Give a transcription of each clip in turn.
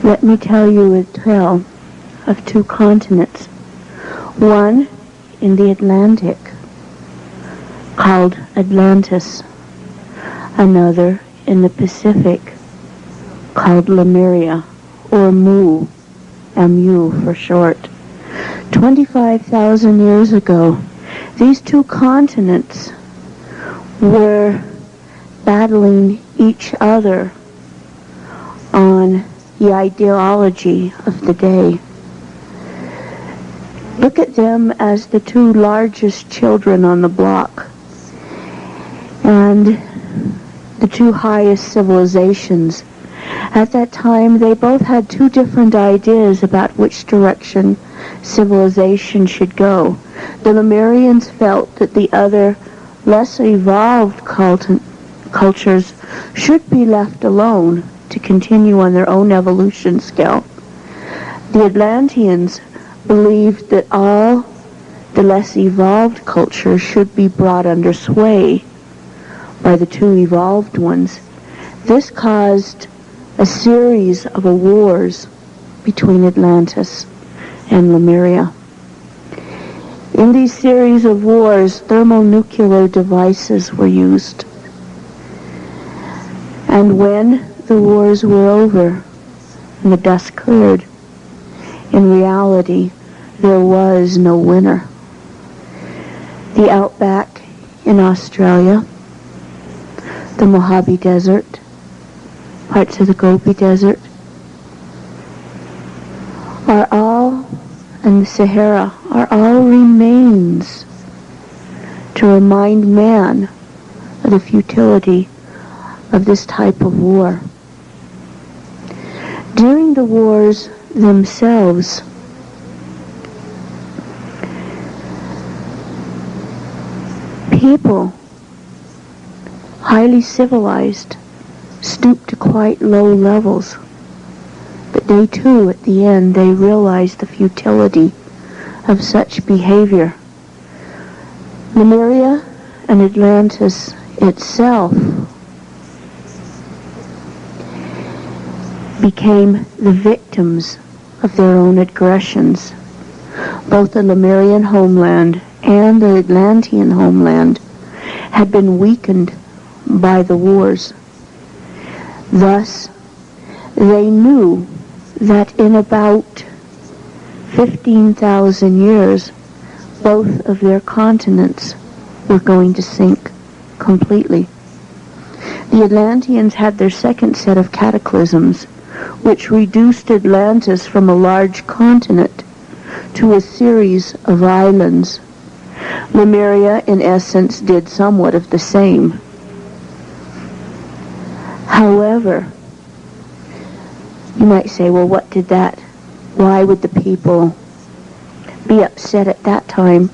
Let me tell you a tale of two continents. One in the Atlantic, called Atlantis. Another in the Pacific, called Lemuria, or Mu, M-U for short. 25,000 years ago, these two continents were battling each other on the ideology of the day. Look at them as the two largest children on the block and the two highest civilizations. At that time, they both had two different ideas about which direction civilization should go. The Lemurians felt that the other, less evolved cultures should be left alone to continue on their own evolution scale. The Atlanteans believed that all the less evolved cultures should be brought under sway by the two evolved ones. This caused a series of wars between Atlantis and Lemuria. In these series of wars, thermonuclear devices were used. And when the wars were over and the dust cleared, in reality, there was no winner. The outback in Australia, the Mojave Desert, parts of the Gobi Desert, are all, and the Sahara, are all remains to remind man of the futility of this type of war. During the wars themselves, people, highly civilized, stooped to quite low levels. But they too, at the end, they realized the futility of such behavior. Lemuria and Atlantis itself became the victims of their own aggressions. Both the Lemurian homeland and the Atlantean homeland had been weakened by the wars. Thus, they knew that in about 15,000 years, both of their continents were going to sink completely. The Atlanteans had their second set of cataclysms, which reduced Atlantis from a large continent to a series of islands. Lemuria, in essence, did somewhat of the same. However, you might say, well, what did that? Why would the people be upset at that time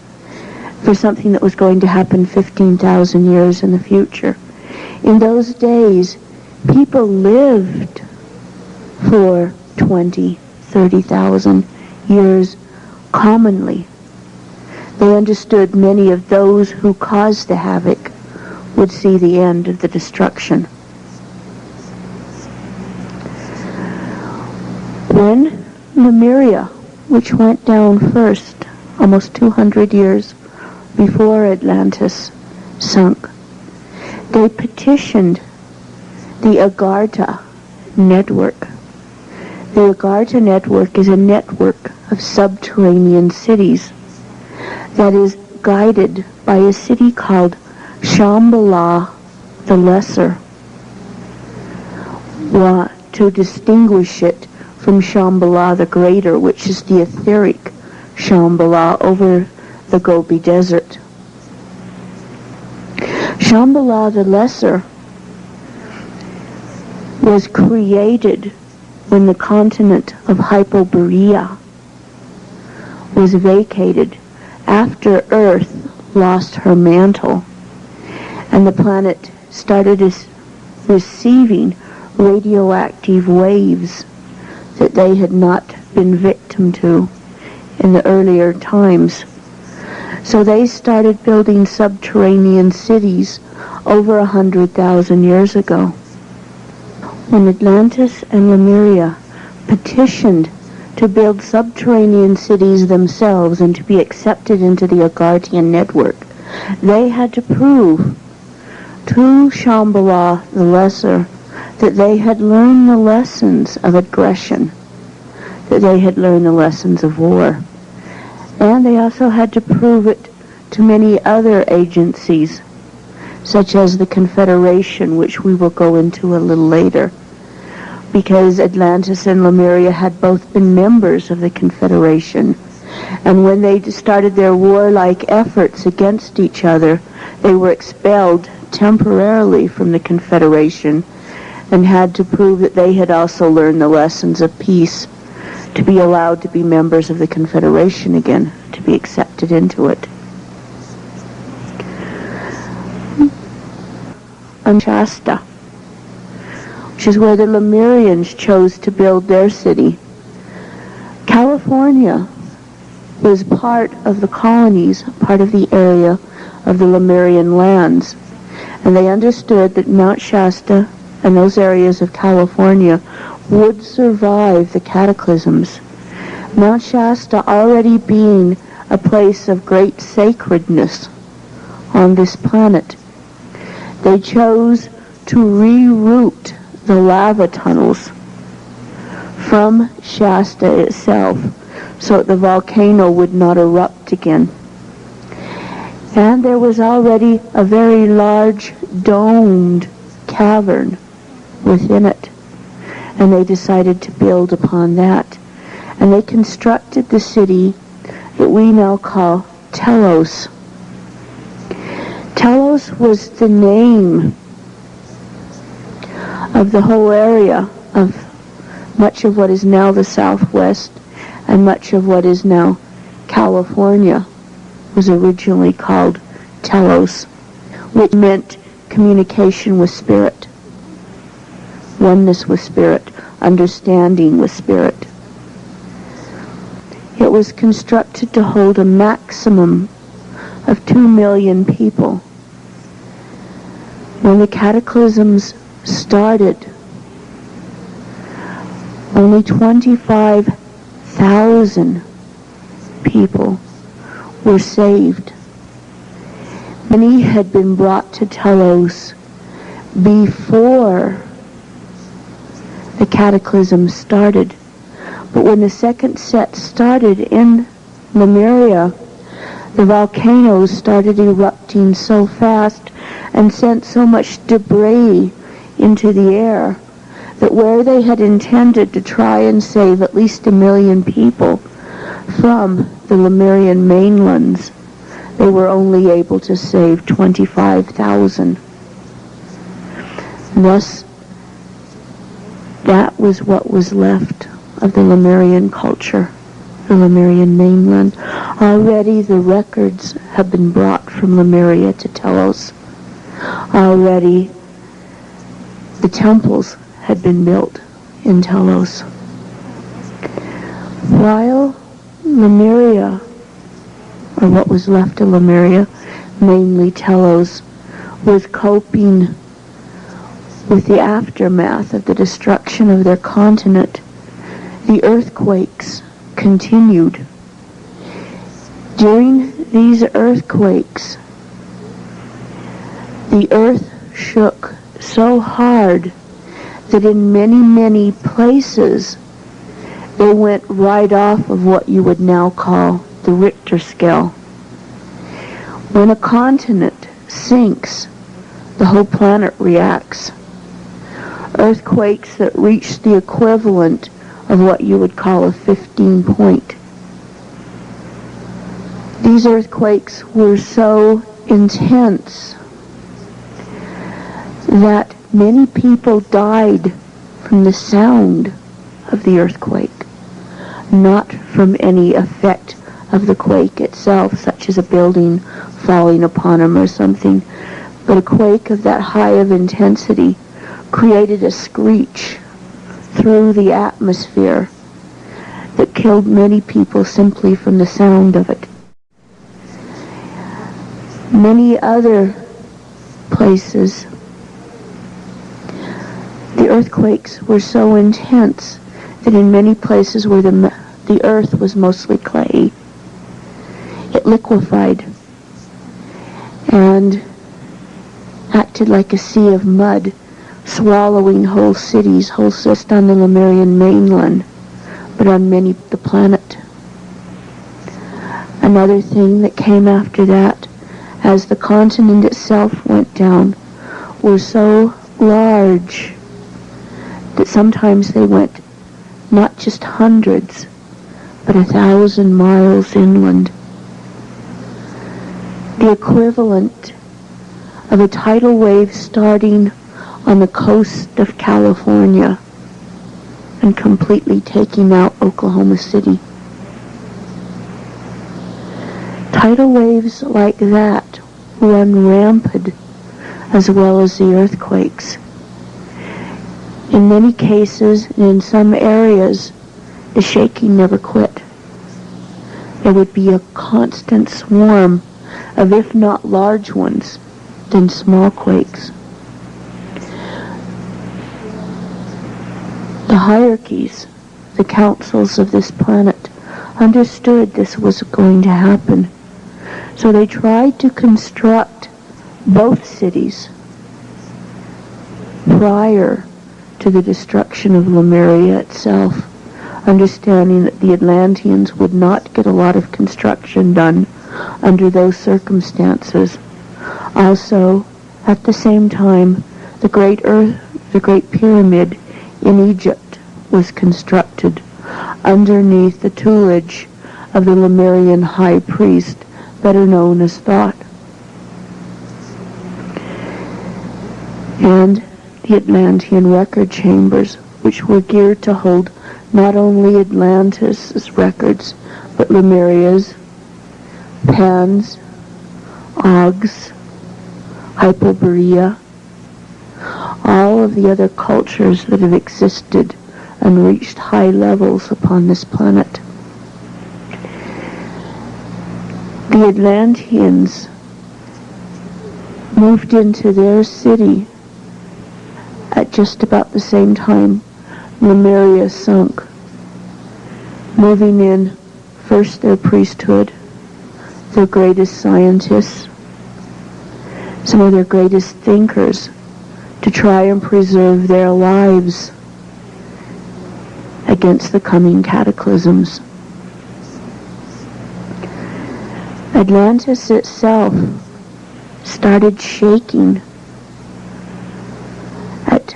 for something that was going to happen 15,000 years in the future? In those days, people lived for 20, 30,000 years commonly. They understood many of those who caused the havoc would see the end of the destruction. When Lemuria, which went down first, almost 200 years before Atlantis sunk, they petitioned the Agartha Network. The Agartha Network is a network of subterranean cities that is guided by a city called Shambhala the Lesser, to distinguish it from Shambhala the Greater, which is the etheric Shambhala over the Gobi Desert. Shambhala the Lesser was created when the continent of Hyperborea was vacated after Earth lost her mantle and the planet started receiving radioactive waves that they had not been victim to in the earlier times. So they started building subterranean cities over 100,000 years ago. When Atlantis and Lemuria petitioned to build subterranean cities themselves and to be accepted into the Agartha Network, they had to prove to Shambhala the Lesser that they had learned the lessons of aggression, that they had learned the lessons of war. And they also had to prove it to many other agencies, such as the Confederation, which we will go into a little later, because Atlantis and Lemuria had both been members of the Confederation. And when they started their warlike efforts against each other, they were expelled temporarily from the Confederation and had to prove that they had also learned the lessons of peace to be allowed to be members of the Confederation again, to be accepted into it. And Shasta, which is where the Lemurians chose to build their city. California was part of the colonies, part of the area of the Lemurian lands. And they understood that Mount Shasta and those areas of California would survive the cataclysms. Mount Shasta already being a place of great sacredness on this planet. They chose to reroute the lava tunnels from Shasta itself so that the volcano would not erupt again. And there was already a very large domed cavern within it. And they decided to build upon that. And they constructed the city that we now call Telos. Telos was the name of the whole area of much of what is now the Southwest and much of what is now California was originally called Telos, which meant communication with spirit, oneness with spirit, understanding with spirit. It was constructed to hold a maximum of 2 million people. When the cataclysms started, only 25,000 people were saved. Many had been brought to Telos before the cataclysm started. But when the second set started in Lemuria, the volcanoes started erupting so fast and sent so much debris into the air that where they had intended to try and save at least 1 million people from the Lemurian mainlands, they were only able to save 25,000. Thus, that was what was left of the Lemurian culture, the Lemurian mainland. Already the records have been brought from Lemuria to Telos. Already the temples had been built in Telos. While Lemuria, or what was left of Lemuria, mainly Telos, was coping with the aftermath of the destruction of their continent, the earthquakes continued. During these earthquakes, the earth shook so hard that in many, many places they went right off of what you would now call the Richter scale. When a continent sinks, the whole planet reacts. Earthquakes that reach the equivalent of what you would call a 15 point. These earthquakes were so intense that many people died from the sound of the earthquake, not from any effect of the quake itself, such as a building falling upon them or something, but a quake of that high of intensity created a screech through the atmosphere that killed many people simply from the sound of it. many other places, the earthquakes were so intense that in many places where the earth was mostly clay, it liquefied and acted like a sea of mud, swallowing whole cities, whole systems on the Lemurian mainland, but on many of the planet. Another thing that came after that, as the continent itself went down, were so large that sometimes they went not just hundreds, but 1,000 miles inland. The equivalent of a tidal wave starting on the coast of California and completely taking out Oklahoma City. Tidal waves like that run rampant, as well as the earthquakes. In many cases, and in some areas, the shaking never quit. There would be a constant swarm of, if not large ones, then small quakes. The hierarchies, the councils of this planet, understood this was going to happen. So they tried to construct both cities prior to the destruction of Lemuria itself, understanding that the Atlanteans would not get a lot of construction done under those circumstances. Also, at the same time, the Great Pyramid in Egypt was constructed underneath the tutelage of the Lemurian high priest, better known as Thought. And the Atlantean record chambers, which were geared to hold not only Atlantis' records, but Lemuria's, Pan's, Og's, Hyperborea, all of the other cultures that have existed and reached high levels upon this planet. The Atlanteans moved into their city at just about the same time Lemuria sunk, moving in first their priesthood, their greatest scientists, some of their greatest thinkers, to try and preserve their lives against the coming cataclysms. Atlantis itself started shaking at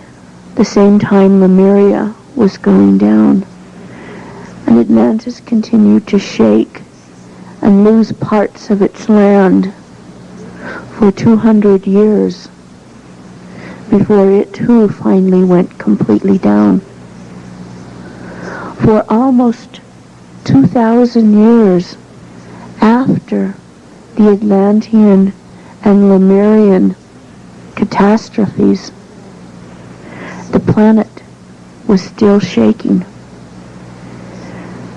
the same time Lemuria was going down. And Atlantis continued to shake and lose parts of its land for 200 years before it too finally went completely down. For almost 2,000 years after the Atlantean and Lemurian catastrophes, the planet was still shaking.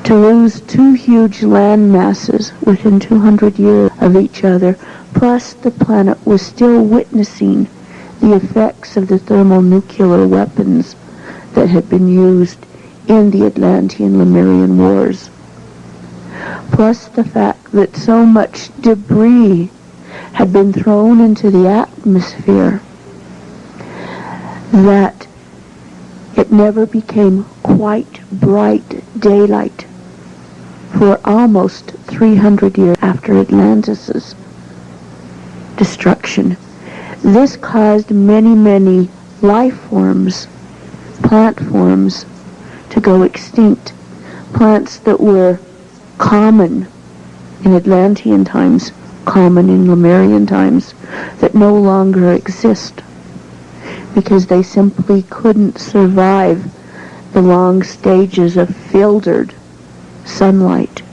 To lose two huge land masses within 200 years of each other, plus the planet was still witnessing the effects of the thermonuclear weapons that had been used in the Atlantean-Lemurian wars. Plus the fact that so much debris had been thrown into the atmosphere that it never became quite bright daylight for almost 300 years after Atlantis' destruction. This caused many, many life forms, plant forms, to go extinct. Plants that were common in Atlantean times, common in Lemurian times, that no longer exist because they simply couldn't survive the long stages of filtered sunlight.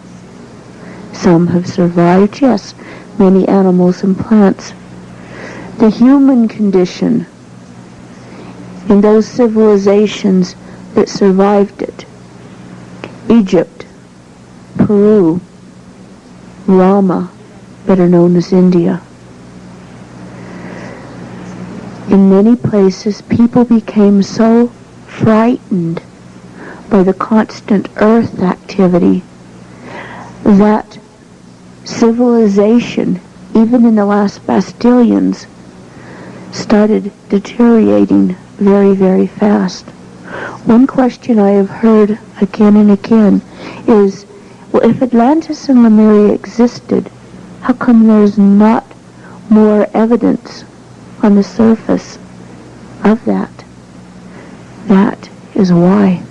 Some have survived, yes, many animals and plants. The human condition in those civilizations that survived it, Egypt, Peru, Rama, better known as India, In many places, people became so frightened by the constant earth activity that civilization, even in the last Bastillions, started deteriorating very, very fast. One question I have heard again and again is, well, if Atlantis and Lemuria existed, how come there's not more evidence on the surface of that? That is why.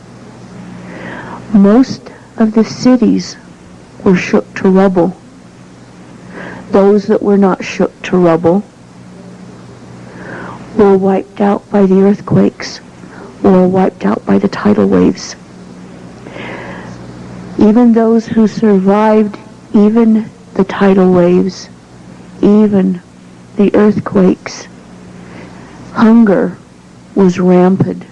Most of the cities were shook to rubble. Those that were not shook to rubble were wiped out by the earthquakes or wiped out by the tidal waves. Even those who survived even the tidal waves, even the earthquakes, hunger was rampant,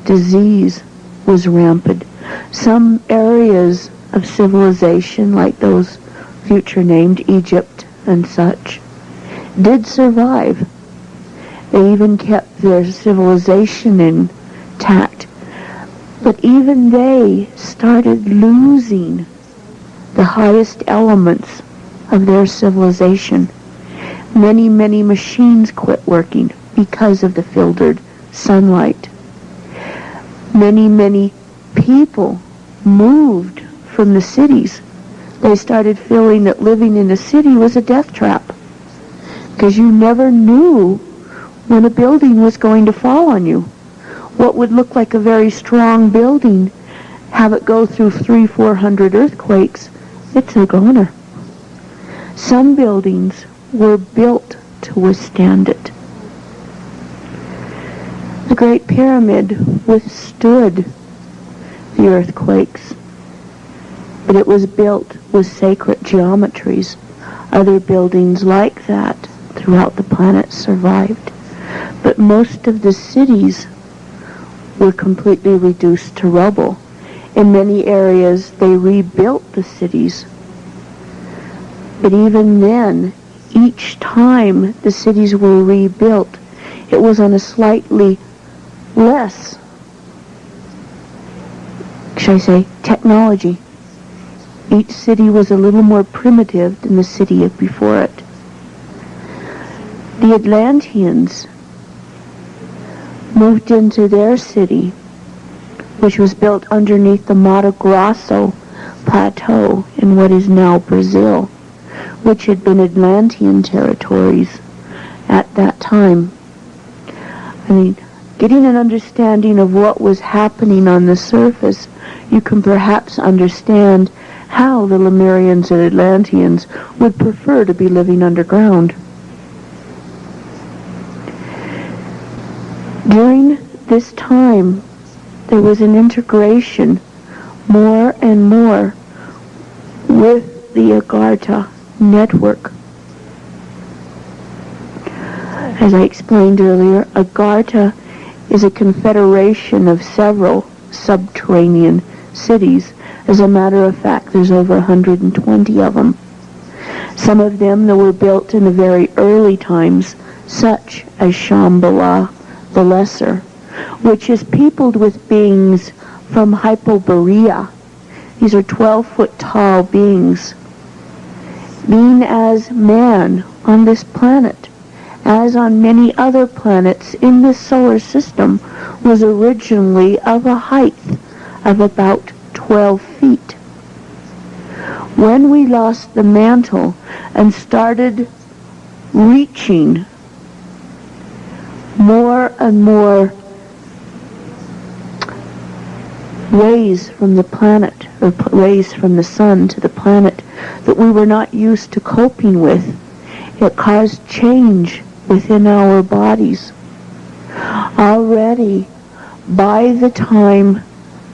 disease was rampant. Some areas of civilization, like those future named Egypt and such, did survive. They even kept their civilization intact. But even they started losing the highest elements of their civilization. Many, many machines quit working because of the filtered sunlight. Many, many people moved from the cities. They started feeling that living in a city was a death trap, because you never knew when a building was going to fall on you. What would look like a very strong building, have it go through 300-400 earthquakes, it's a goner. Some buildings were built to withstand it. The Great Pyramid withstood the earthquakes, but it was built with sacred geometries. Other buildings like that throughout the planet survived, but most of the cities were completely reduced to rubble. In many areas, they rebuilt the cities. But even then, each time the cities were rebuilt, it was on a slightly less, should I say, technology. Each city was a little more primitive than the city before it. The Atlanteans moved into their city, which was built underneath the Mato Grosso plateau in what is now Brazil, which had been Atlantean territories at that time. I mean, getting an understanding of what was happening on the surface, you can perhaps understand how the Lemurians and Atlanteans would prefer to be living underground. During this time, there was an integration more and more with the Agartha Network. As I explained earlier, Agartha is a confederation of several subterranean cities. As a matter of fact, there's over 120 of them. Some of them that were built in the very early times, such as Shambhala the Lesser, which is peopled with beings from Hyperborea. These are 12-foot tall beings. Being as man on this planet, as on many other planets in this solar system, was originally of a height of about 12 feet. When we lost the mantle and started reaching more and more rays from the planet, or rays from the sun to the planet, that we were not used to coping with, it caused change within our bodies. Already, by the time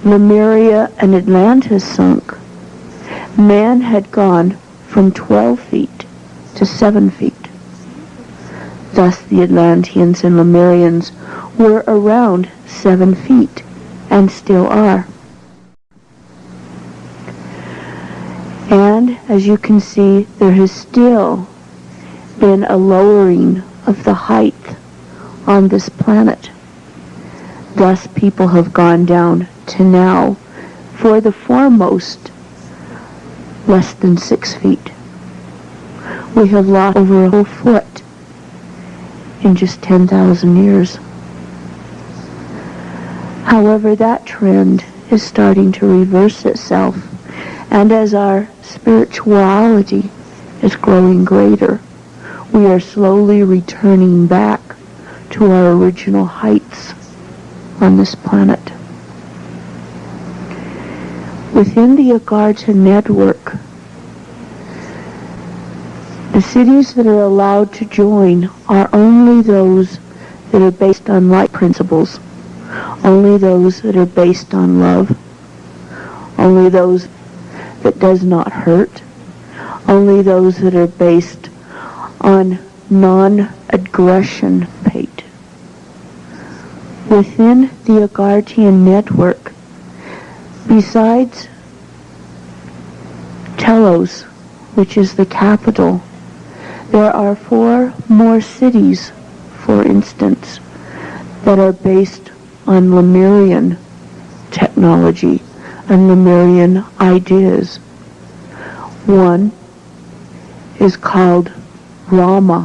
Lemuria and Atlantis sunk, man had gone from 12 feet to 7 feet. Thus the Atlanteans and Lemurians were around 7 feet, and still are. And as you can see, there has still been a lowering of the height on this planet. Thus people have gone down to now, for the foremost, less than 6 feet. We have lost over a whole foot in just 10,000 years. However, that trend is starting to reverse itself, and as our spirituality is growing greater, we are slowly returning back to our original heights on this planet. Within the Agartha Network, the cities that are allowed to join are only those that are based on light principles, only those that are based on love, only those that does not hurt, only those that are based on non-aggression fate. Within the Agarthian network, besides Telos, which is the capital, there are 4 more cities, for instance, that are based on Lemurian technology and Lemurian ideas. One is called Rama,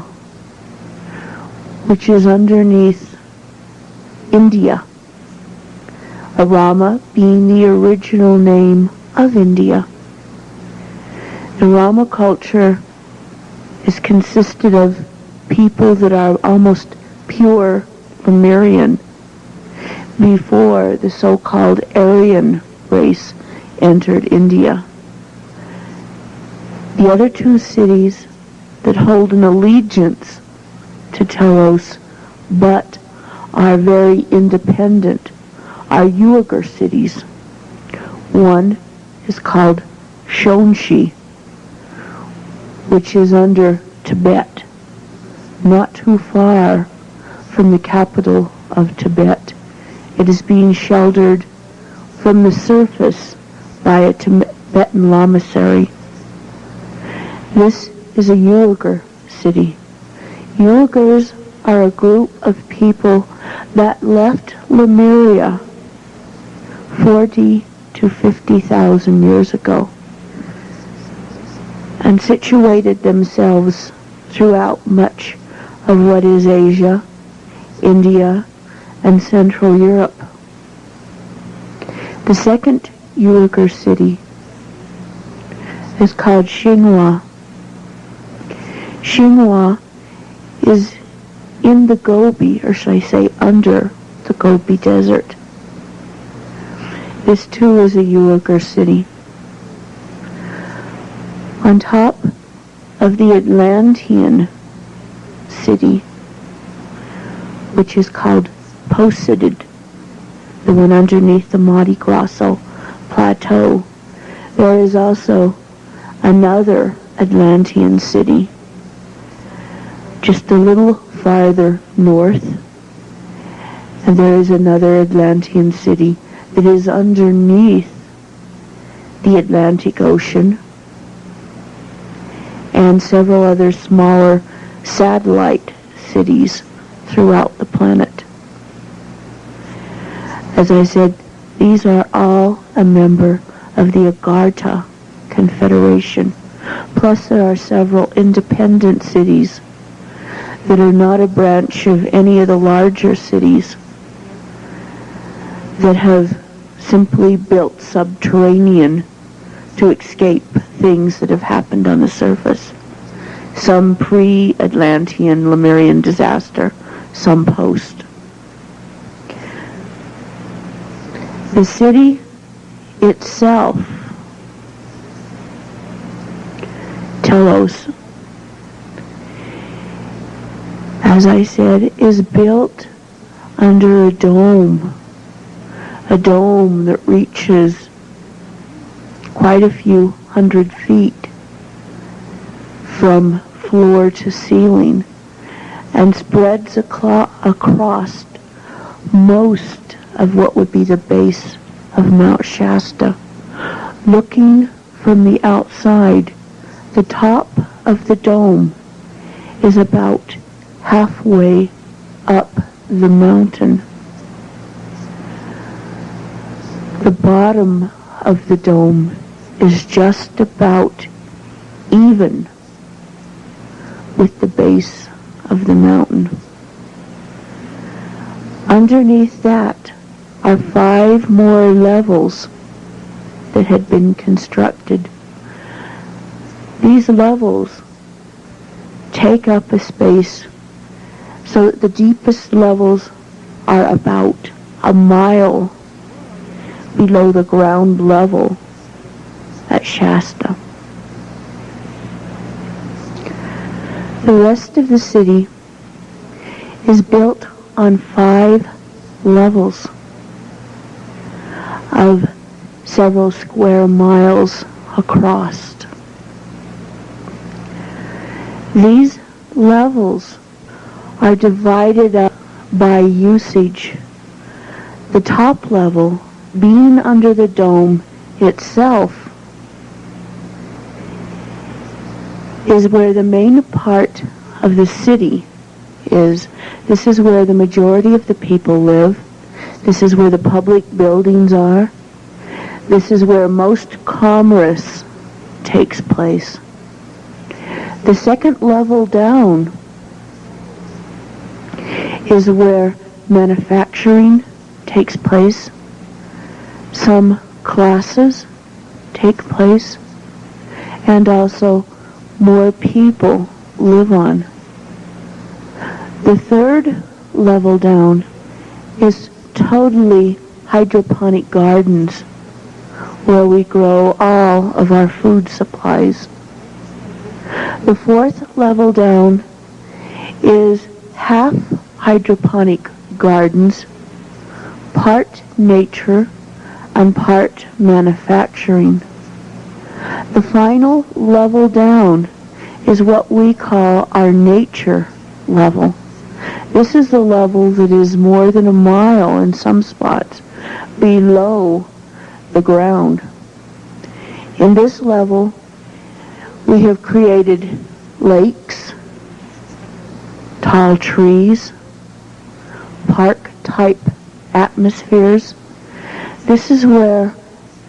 which is underneath India. Rama being the original name of India. The Rama culture is consisted of people that are almost pure Lemurian before the so-called Aryan race entered India. The other 2 cities that hold an allegiance to Telos but are very independent are Uyghur cities. One is called Shonshi, which is under Tibet, not too far from the capital of Tibet. It is being sheltered from the surface by a Tibetan lamasery. This is a Uyghur city. Uyghurs are a group of people that left Lemuria 40 to 50,000 years ago and situated themselves throughout much of what is Asia, India, and Central Europe. The second Uyghur city is called Xinhua. Xinhua is in the Gobi, or should I say under the Gobi Desert. This too is a Uyghur city. On top of the Atlantean city, which is called Posidid, the one underneath the Monte Grasso plateau, there is also another Atlantean city just a little farther north, and there is another Atlantean city that is underneath the Atlantic Ocean, and several other smaller satellite cities throughout the planet. As I said, these are all a member of the Agartha Confederation. Plus there are several independent cities that are not a branch of any of the larger cities that have simply built subterranean to escape things that have happened on the surface. Some pre-Atlantean Lemurian disaster, some post. The city itself, Telos, as I said, is built under a dome that reaches quite a few hundred feet from floor to ceiling and spreads across most of what would be the base of Mount Shasta. Looking from the outside, the top of the dome is about halfway up the mountain. The bottom of the dome is just about even with the base of the mountain. Underneath that are 5 more levels that had been constructed. These levels take up a space so that the deepest levels are about a mile below the ground level at Shasta. The rest of the city is built on 5 levels of several square miles across. These levels are divided up by usage. The top level, being under the dome itself, is where the main part of the city is. This is where the majority of the people live. This is where the public buildings are. This is where most commerce takes place. The second level down is where manufacturing takes place. Some classes take place, and also more people live on. The third level down is totally hydroponic gardens where we grow all of our food supplies. The fourth level down is half hydroponic gardens, part nature, and part manufacturing. The final level down is what we call our nature level. This is the level that is more than a mile in some spots below the ground. In this level, we have created lakes, tall trees, park-type atmospheres. This is where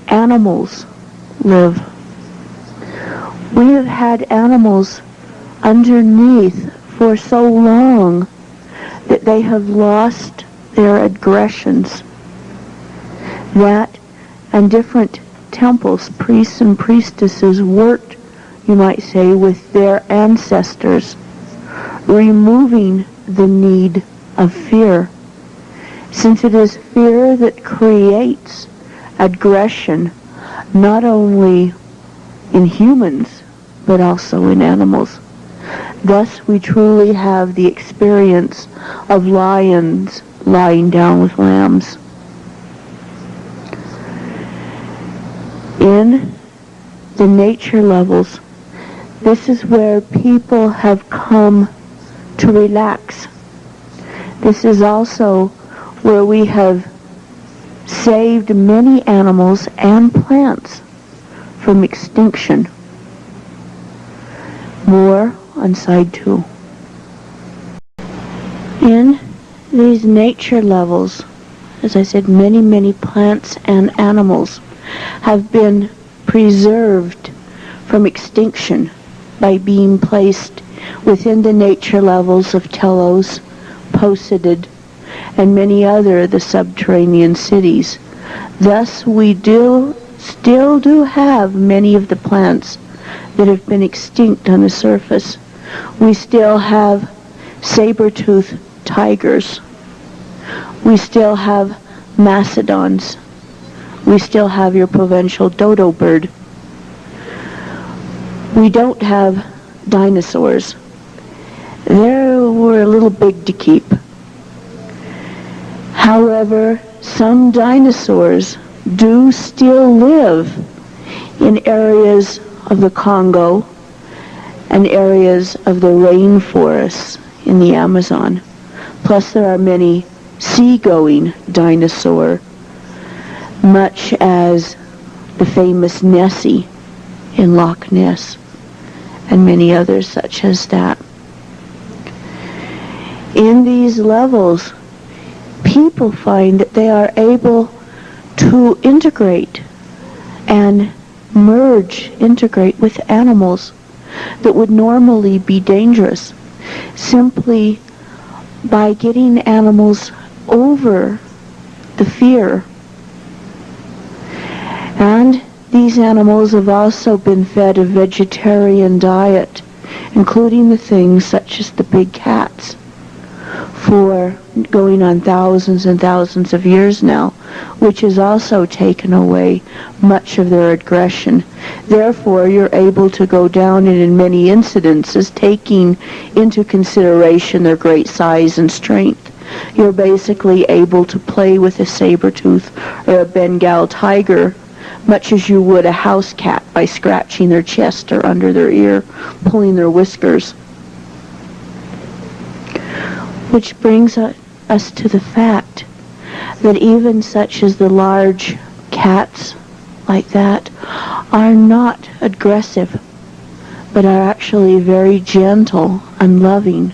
animals live. We have had animals underneath for so long that they have lost their aggressions. That and different temples, priests and priestesses worked, you might say, with their ancestors, removing the need of fear, since it is fear that creates aggression, not only in humans, but also in animals. Thus, we truly have the experience of lions lying down with lambs. In the nature levels, this is where people have come to relax. This is also where we have saved many animals and plants from extinction. More on side 2. In these nature levels, as I said, many plants and animals have been preserved from extinction by being placed within the nature levels of Telos, Poseidon, and many other of the subterranean cities. Thus, we still do have many of the plants that have been extinct on the surface. We still have saber-toothed tigers. We still have mastodons. We still have your provincial dodo bird. We don't have dinosaurs. They were a little big to keep. However, some dinosaurs do still live in areas of the Congo and areas of the rainforests in the Amazon. Plus, there are many sea-going dinosaurs, much as the famous Nessie in Loch Ness, and many others such as that. In these levels, people find that they are able to integrate and integrate with animals that would normally be dangerous, simply by getting animals over the fear. And these animals have also been fed a vegetarian diet, including the things such as the big cats, for going on thousands and thousands of years now, which has also taken away much of their aggression. Therefore, you're able to go down and in many incidences, taking into consideration their great size and strength, you're basically able to play with a saber-tooth or a Bengal tiger much as you would a house cat by scratching their chest or under their ear, pulling their whiskers. Which brings us to the fact that even such as the large cats like that are not aggressive, but are actually very gentle and loving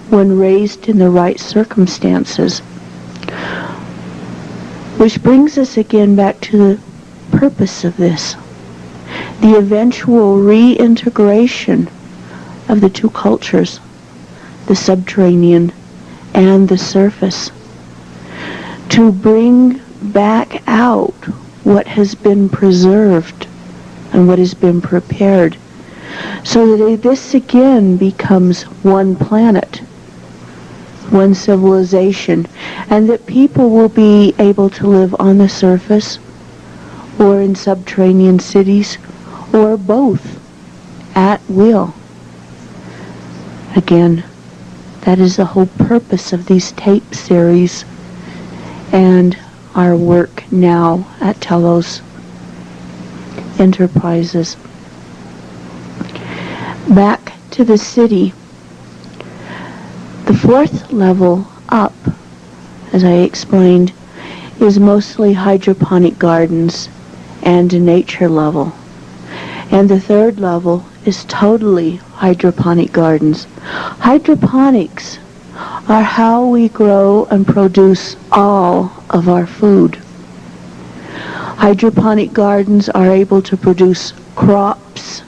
when raised in the right circumstances. Which brings us again back to the purpose of this, the eventual reintegration of the two cultures, the subterranean and the surface, to bring back out what has been preserved and what has been prepared, so that this again becomes one planet, one civilization, and that people will be able to live on the surface or in subterranean cities, or both, at will. Again, that is the whole purpose of these tape series and our work now at Telos Enterprises. Back to the city. The fourth level up, as I explained, is mostly hydroponic gardens and a nature level. And the third level is totally hydroponic gardens. Hydroponics are how we grow and produce all of our food. Hydroponic gardens are able to produce crops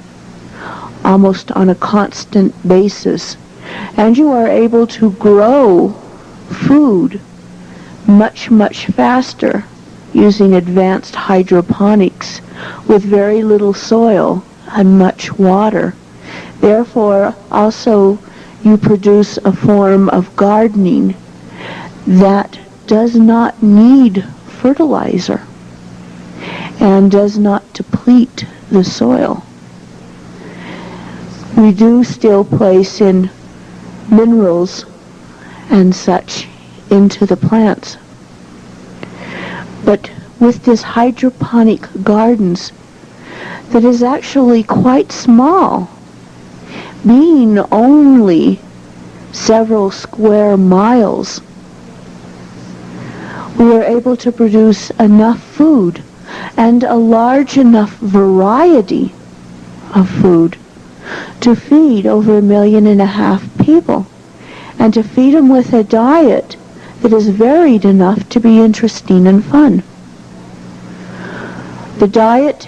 almost on a constant basis, and you are able to grow food much, much faster using advanced hydroponics with very little soil and much water. Therefore, also you produce a form of gardening that does not need fertilizer and does not deplete the soil. We do still place in minerals and such into the plants. But with this hydroponic gardens that is actually quite small, being only several square miles, we are able to produce enough food and a large enough variety of food to feed over 1.5 million people, and to feed them with a diet that is varied enough to be interesting and fun. The diet,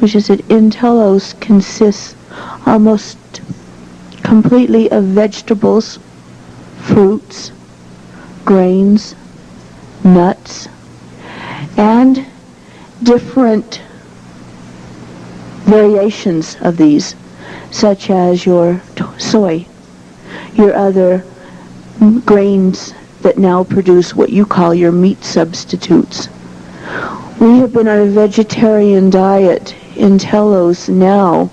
which is at Telos, consists almost completely of vegetables, fruits, grains, nuts, and different variations of these, such as your soy, your other grains that now produce what you call your meat substitutes. We have been on a vegetarian diet in Telos now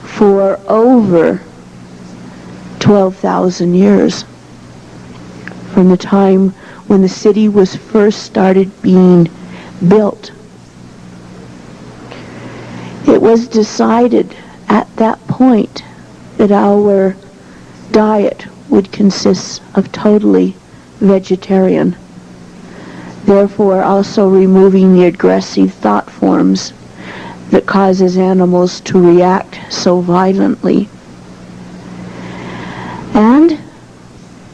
for over 12,000 years, from the time when the city was first started being built. It was decided at that point that our diet would consist of totally vegetarian, therefore also removing the aggressive thought forms that causes animals to react so violently. And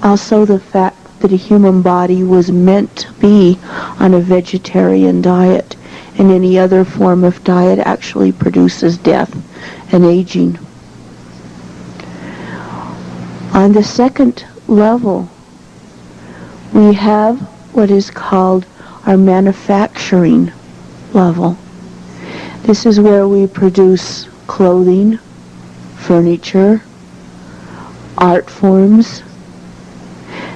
also the fact that a human body was meant to be on a vegetarian diet, and any other form of diet actually produces death and aging. On the second level, we have what is called our manufacturing level. This is where we produce clothing, furniture, art forms.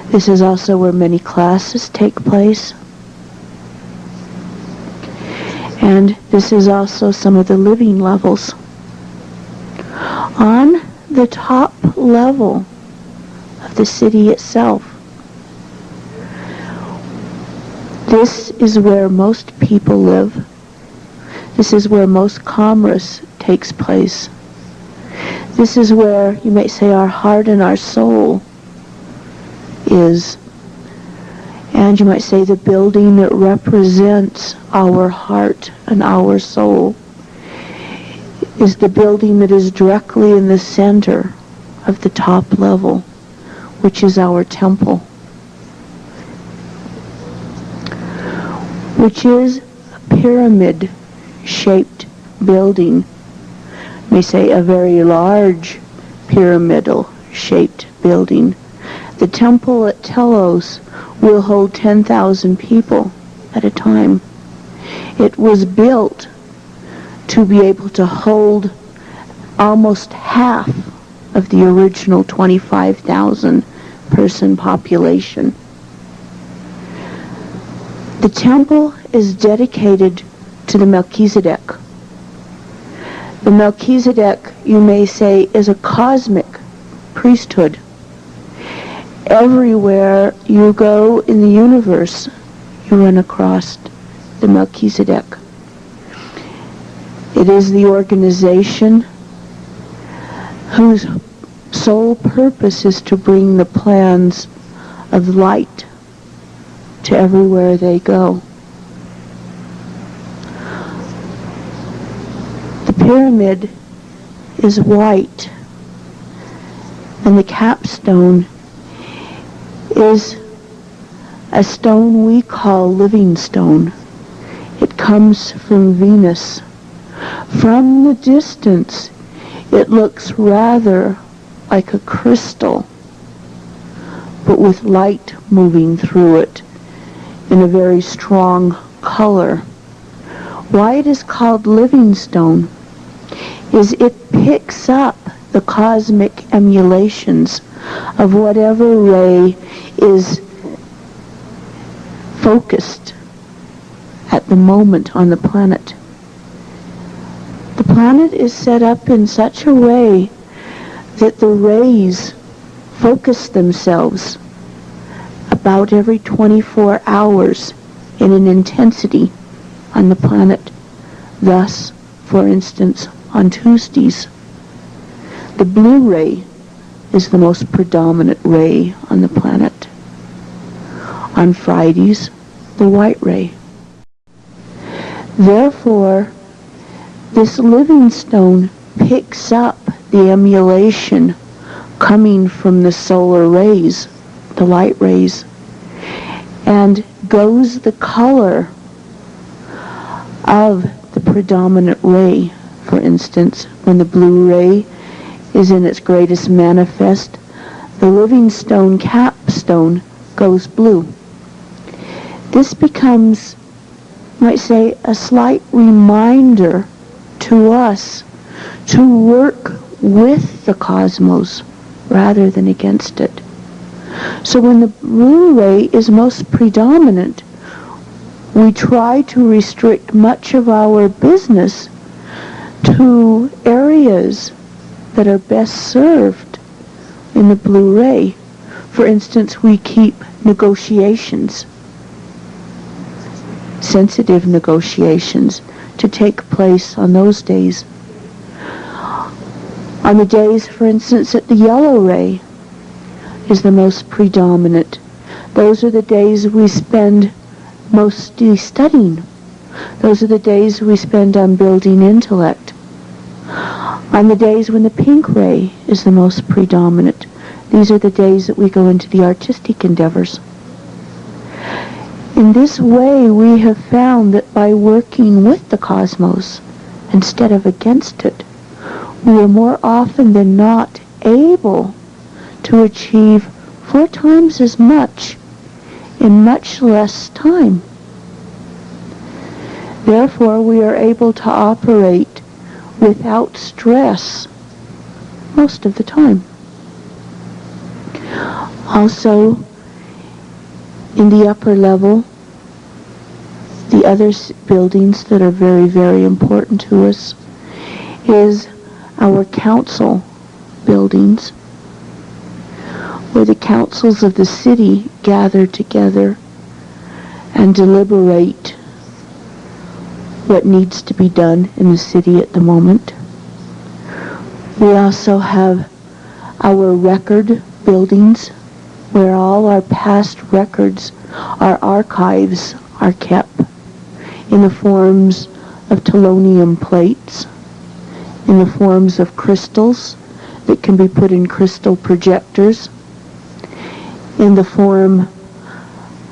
This is also where many classes take place. And this is also some of the living levels. On the top level of the city itself, this is where most people live. This is where most commerce takes place. This is where, you might say, our heart and our soul is. And you might say the building that represents our heart and our soul is the building that is directly in the center of the top level, which is our temple, which is a pyramid-shaped building. You may say a very large pyramidal-shaped building. The temple at Telos will hold 10,000 people at a time. It was built to be able to hold almost half of the original 25,000 person population. The temple is dedicated to the Melchizedek. The Melchizedek, you may say, is a cosmic priesthood. Everywhere you go in the universe, you run across the Melchizedek. It is the organization whose sole purpose is to bring the plans of light to everywhere they go. The pyramid is white, and the capstone is a stone we call living stone. It comes from Venus. From the distance, it looks rather like a crystal, but with light moving through it in a very strong color. Why it is called living stone is it picks up the cosmic emulations of whatever ray is focused at the moment on the planet. The planet is set up in such a way that the rays focus themselves about every 24 hours in an intensity on the planet. Thus, for instance, on Tuesdays, the blue ray is the most predominant ray on the planet. On Fridays, the white ray. Therefore, this living stone picks up the emulation coming from the solar rays, the light rays, and goes the color of the predominant ray. For instance, when the blue ray is in its greatest manifest, the living stone capstone goes blue. This becomes, you might say, a slight reminder to us to work with the cosmos rather than against it. So when the blue ray is most predominant, we try to restrict much of our business to areas that are best served in the blue ray. For instance, we keep negotiations, sensitive negotiations, to take place on those days. On the days, for instance, that the yellow ray is the most predominant, those are the days we spend mostly studying. Those are the days we spend on building intellect. On the days when the pink ray is the most predominant, these are the days that we go into the artistic endeavors. In this way, we have found that by working with the cosmos instead of against it, we are more often than not able to achieve 4 times as much in much less time. Therefore, we are able to operate without stress most of the time. Also, in the upper level, the other buildings that are very, very important to us is our council buildings, where the councils of the city gather together and deliberate what needs to be done in the city at the moment. We also have our record buildings, where all our past records, our archives, are kept in the forms of telonium plates, in the forms of crystals that can be put in crystal projectors, in the form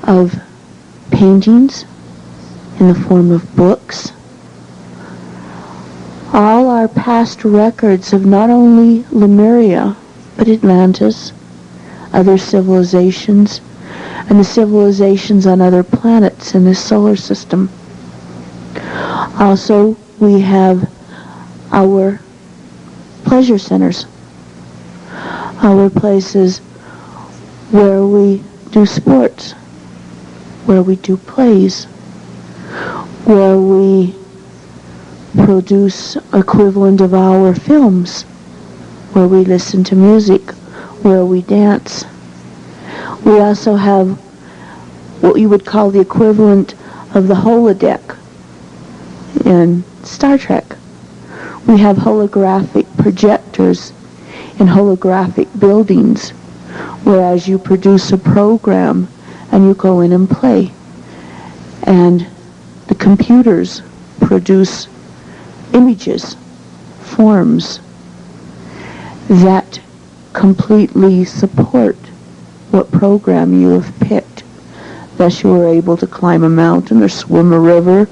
of paintings, in the form of books. All our past records of not only Lemuria, but Atlantis, other civilizations, and the civilizations on other planets in this solar system. Also, we have our pleasure centers, our places where we do sports, where we do plays, where we produce equivalent of our films, where we listen to music, where we dance. We also have what you would call the equivalent of the holodeck in Star Trek. We have holographic projectors in holographic buildings, whereas you produce a program and you go in and play. And the computers produce images, forms that completely support what program you have picked. Thus you are able to climb a mountain or swim a river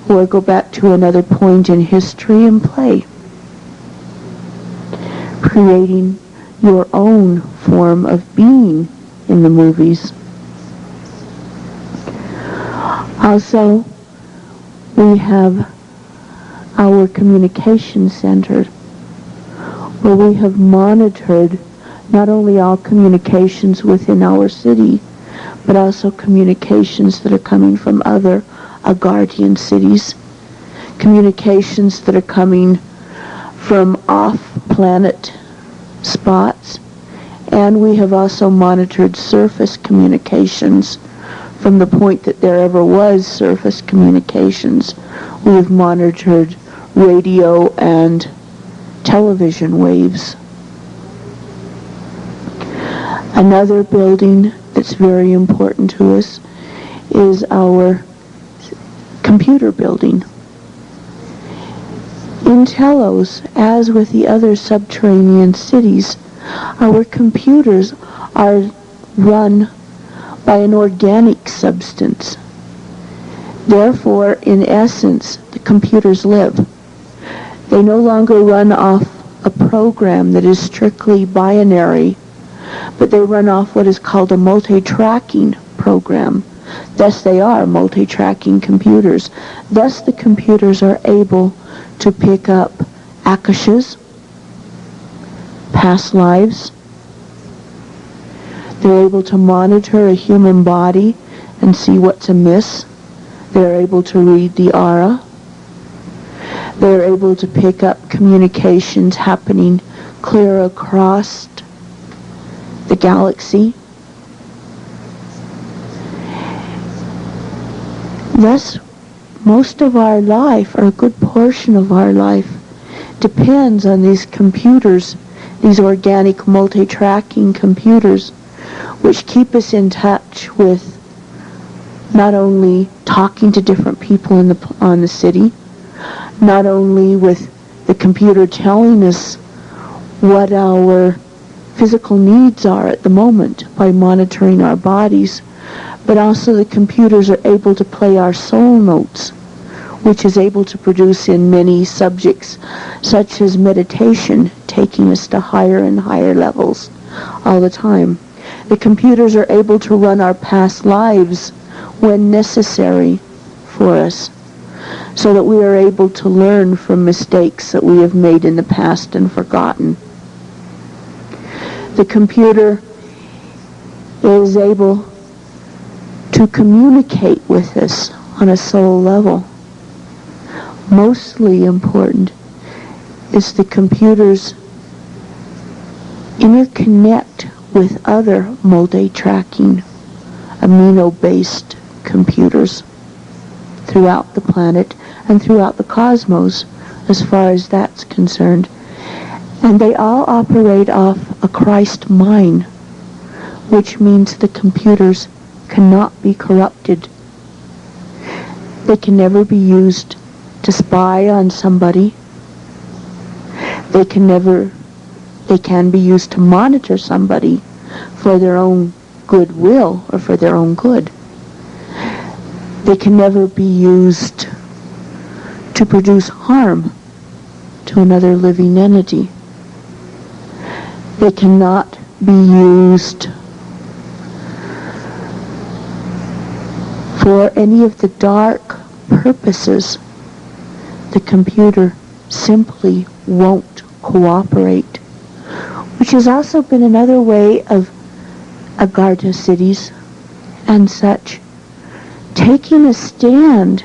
or go back to another point in history and play, creating your own form of being in the movies. Also, we have our communication center, where we have monitored not only all communications within our city, but also communications that are coming from other Agarthian cities, communications that are coming from off-planet spots, and we have also monitored surface communications from the point that there ever was surface communications. We have monitored radio and television waves. Another building that's very important to us is our computer building. In Telos, as with the other subterranean cities, our computers are run by an organic substance. Therefore, in essence, the computers live. They no longer run off a program that is strictly binary, but they run off what is called a multi-tracking program. Thus they are multi-tracking computers. Thus the computers are able to pick up akashas, past lives. They're able to monitor a human body and see what's amiss. They're able to read the aura. They're able to pick up communications happening clear across the galaxy. Thus, most of our life, or a good portion of our life, depends on these computers, these organic multi-tracking computers, which keep us in touch with not only talking to different people on the city, not only with the computer telling us what our physical needs are at the moment by monitoring our bodies, But also the computers are able to play our soul notes, which is able to produce in many subjects, such as meditation, taking us to higher and higher levels all the time. The computers are able to run our past lives when necessary for us, so that we are able to learn from mistakes that we have made in the past and forgotten. The computer is able to communicate with us on a soul level. Mostly important is the computers interconnect with other multi-tracking amino-based computers throughout the planet and throughout the cosmos as far as that's concerned. And they all operate off a Christ mind, which means the computers cannot be corrupted. They can never be used to spy on somebody. They can be used to monitor somebody for their own goodwill or for their own good. They can never be used to produce harm to another living entity. They cannot be used for any of the dark purposes. The computer simply won't cooperate, which has also been another way of Agartha cities and such taking a stand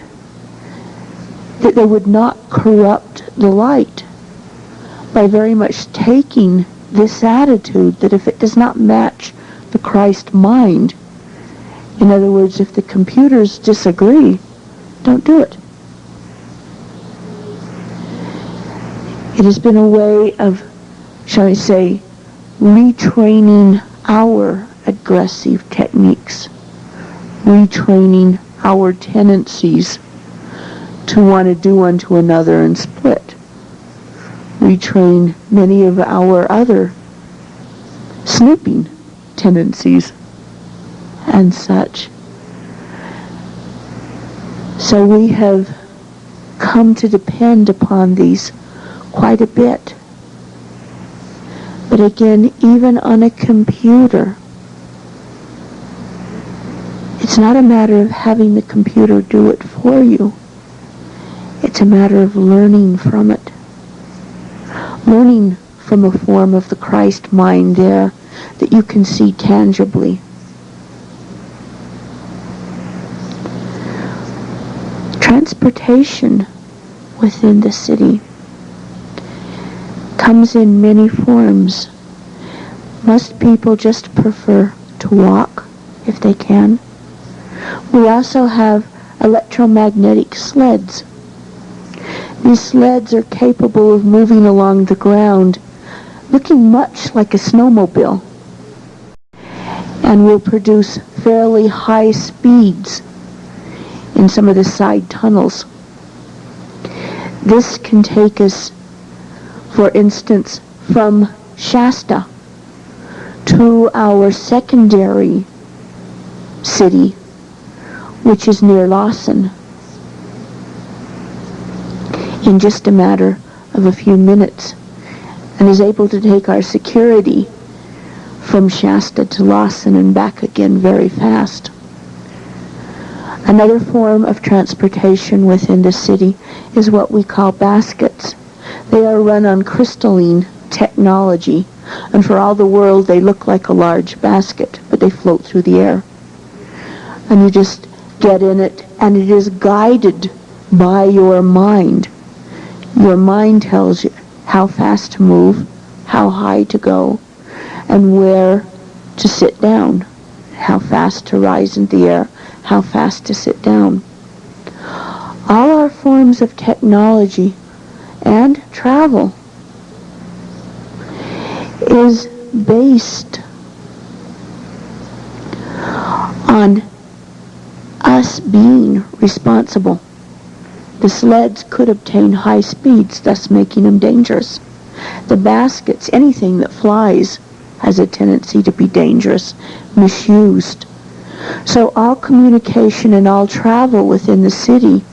that they would not corrupt the light by very much taking this attitude that if it does not match the Christ mind, in other words, if the computers disagree, don't do it. It has been a way of, shall I say, retraining our aggressive techniques, retraining our tendencies to want to do unto another and split, retrain many of our other snooping tendencies and such. So we have come to depend upon these quite a bit. But again, even on a computer, it's not a matter of having the computer do it for you. It's a matter of learning from it. Learning from a form of the Christ mind there that you can see tangibly. Transportation within the city comes in many forms. Most people just prefer to walk if they can. We also have electromagnetic sleds. These sleds are capable of moving along the ground, looking much like a snowmobile, and will produce fairly high speeds in some of the side tunnels. This can take us, for instance, from Shasta to our secondary city, which is near Lawson, in just a matter of a few minutes, and is able to take our security from Shasta to Lawson and back again very fast. Another form of transportation within the city is what we call baskets. They are run on crystalline technology, and for all the world they look like a large basket, but they float through the air. And you just get in it, and it is guided by your mind. Your mind tells you how fast to move, how high to go, and where to sit down, how fast to rise in the air, how fast to sit down. All our forms of technology and travel is based on us being responsible. The sleds could obtain high speeds, thus making them dangerous. The baskets, anything that flies, has a tendency to be dangerous, misused. So all communication and all travel within the city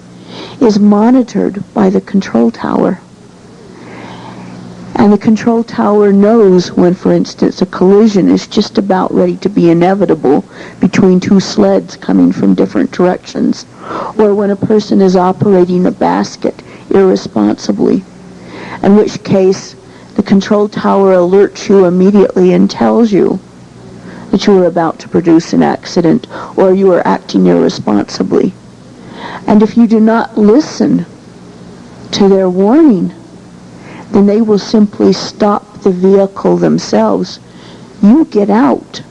is monitored by the control tower. And the control tower knows when, for instance, a collision is just about ready to be inevitable between two sleds coming from different directions, or when a person is operating a basket irresponsibly, in which case the control tower alerts you immediately and tells you that you are about to produce an accident or you are acting irresponsibly. And if you do not listen to their warning, then they will simply stop the vehicle themselves. You get out,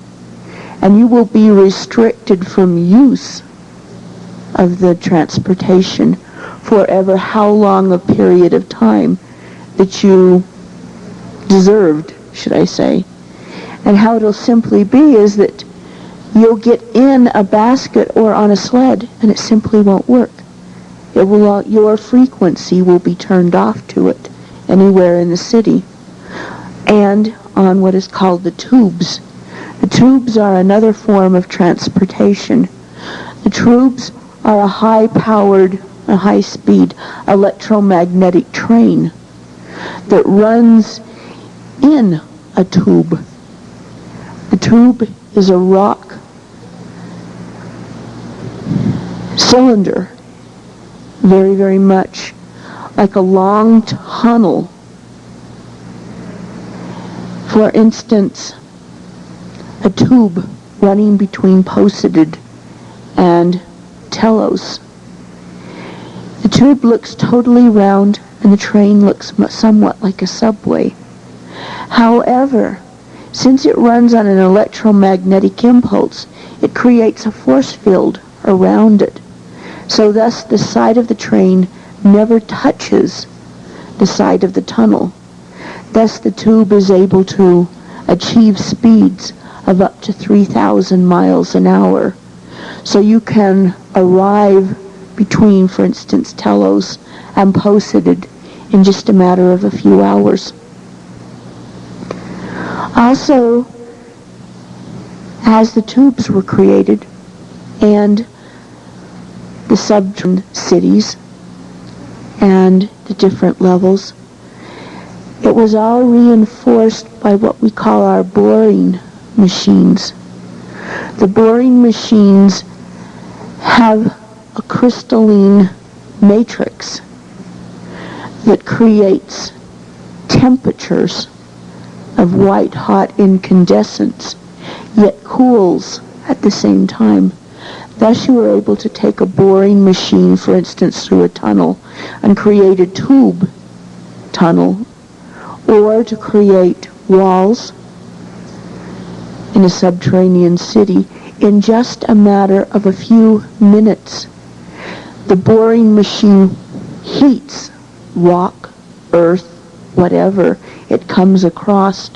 and you will be restricted from use of the transportation for ever how long a period of time that you deserved, should I say. And how it'll simply be is that you'll get in a basket or on a sled, and it simply won't work. It will, your frequency will be turned off to it anywhere in the city, and on what is called the tubes. The tubes are another form of transportation. The tubes are a high-powered, a high-speed electromagnetic train that runs in a tube. The tube is a rock cylinder, very, very much like a long tunnel. For instance, a tube running between Posted and Telos. The tube looks totally round, and the train looks somewhat like a subway. However, since it runs on an electromagnetic impulse, it creates a force field around it. So thus the side of the train never touches the side of the tunnel. Thus the tube is able to achieve speeds of up to 3,000 miles an hour. So you can arrive between, for instance, Telos and Posted in just a matter of a few hours. Also, as the tubes were created and the sub-cities and the different levels, it was all reinforced by what we call our boring machines. The boring machines have a crystalline matrix that creates temperatures of white-hot incandescence, yet cools at the same time. Thus you are able to take a boring machine, for instance, through a tunnel and create a tube tunnel, or to create walls in a subterranean city in just a matter of a few minutes. The boring machine heats rock, earth, whatever it comes across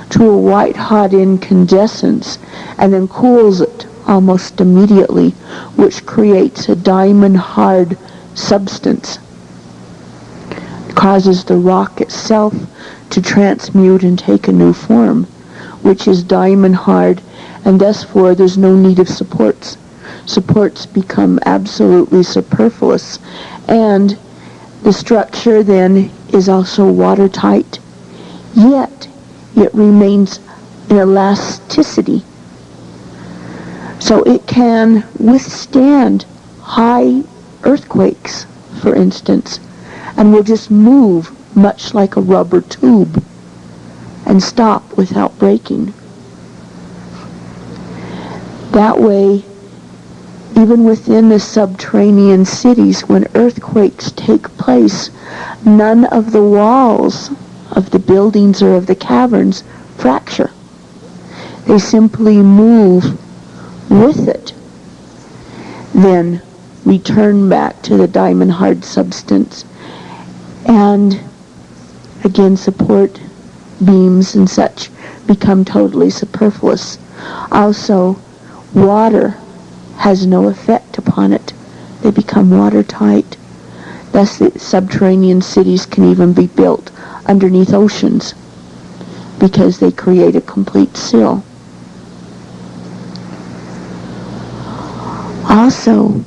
to a white-hot incandescence and then cools it almost immediately, which creates a diamond-hard substance. It causes the rock itself to transmute and take a new form, which is diamond-hard, and thus there's no need of supports. Supports become absolutely superfluous, and the structure then is also watertight, yet it remains in elasticity. So it can withstand high earthquakes, for instance, and will just move much like a rubber tube and stop without breaking. That way, even within the subterranean cities, when earthquakes take place, none of the walls of the buildings or of the caverns fracture. They simply move with it, then return back to the diamond-hard substance, and again support beams and such become totally superfluous. Also, water has no effect upon it. They become watertight. Thus the subterranean cities can even be built underneath oceans because they create a complete seal. Also,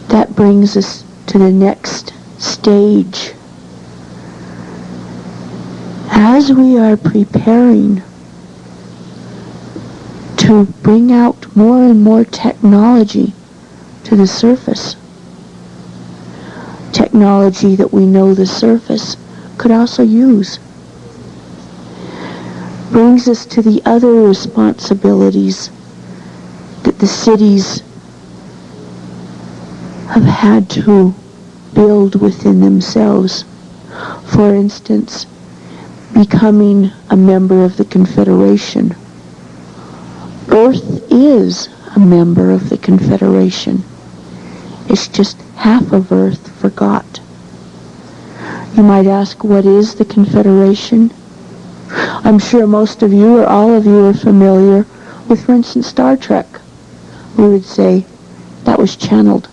that brings us to the next stage. As we are preparing to bring out more and more technology to the surface, technology that we know the surface could also use, brings us to the other responsibilities that the cities have had to build within themselves. For instance, becoming a member of the Confederation. Earth is a member of the Confederation. It's just half of Earth forgot. You might ask, what is the Confederation? I'm sure most of you or all of you are familiar with, for instance, Star Trek. We would say that was channeled.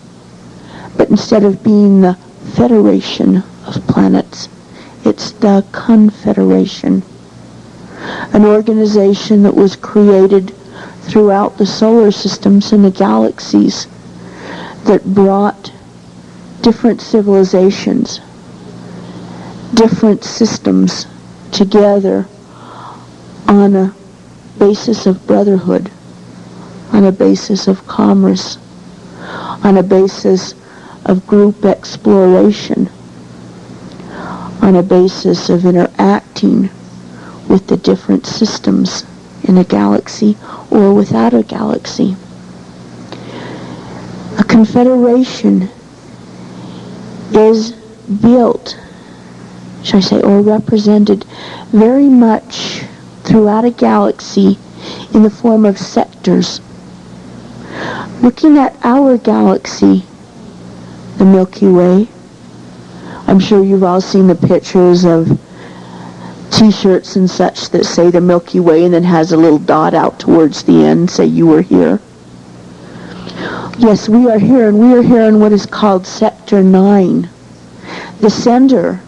But instead of being the Federation of Planets, it's the Confederation, an organization that was created throughout the solar systems and the galaxies that brought different civilizations, different systems together on a basis of brotherhood, on a basis of commerce, on a basis of group exploration, on a basis of interacting with the different systems in a galaxy or without a galaxy. A confederation is built, shall I say, or represented very much throughout a galaxy in the form of sectors. Looking at our galaxy, the Milky Way, I'm sure you've all seen the pictures of t-shirts and such that say the Milky Way and then has a little dot out towards the end, say you were here. Yes, we are here, and we are here in what is called Sector 9. The center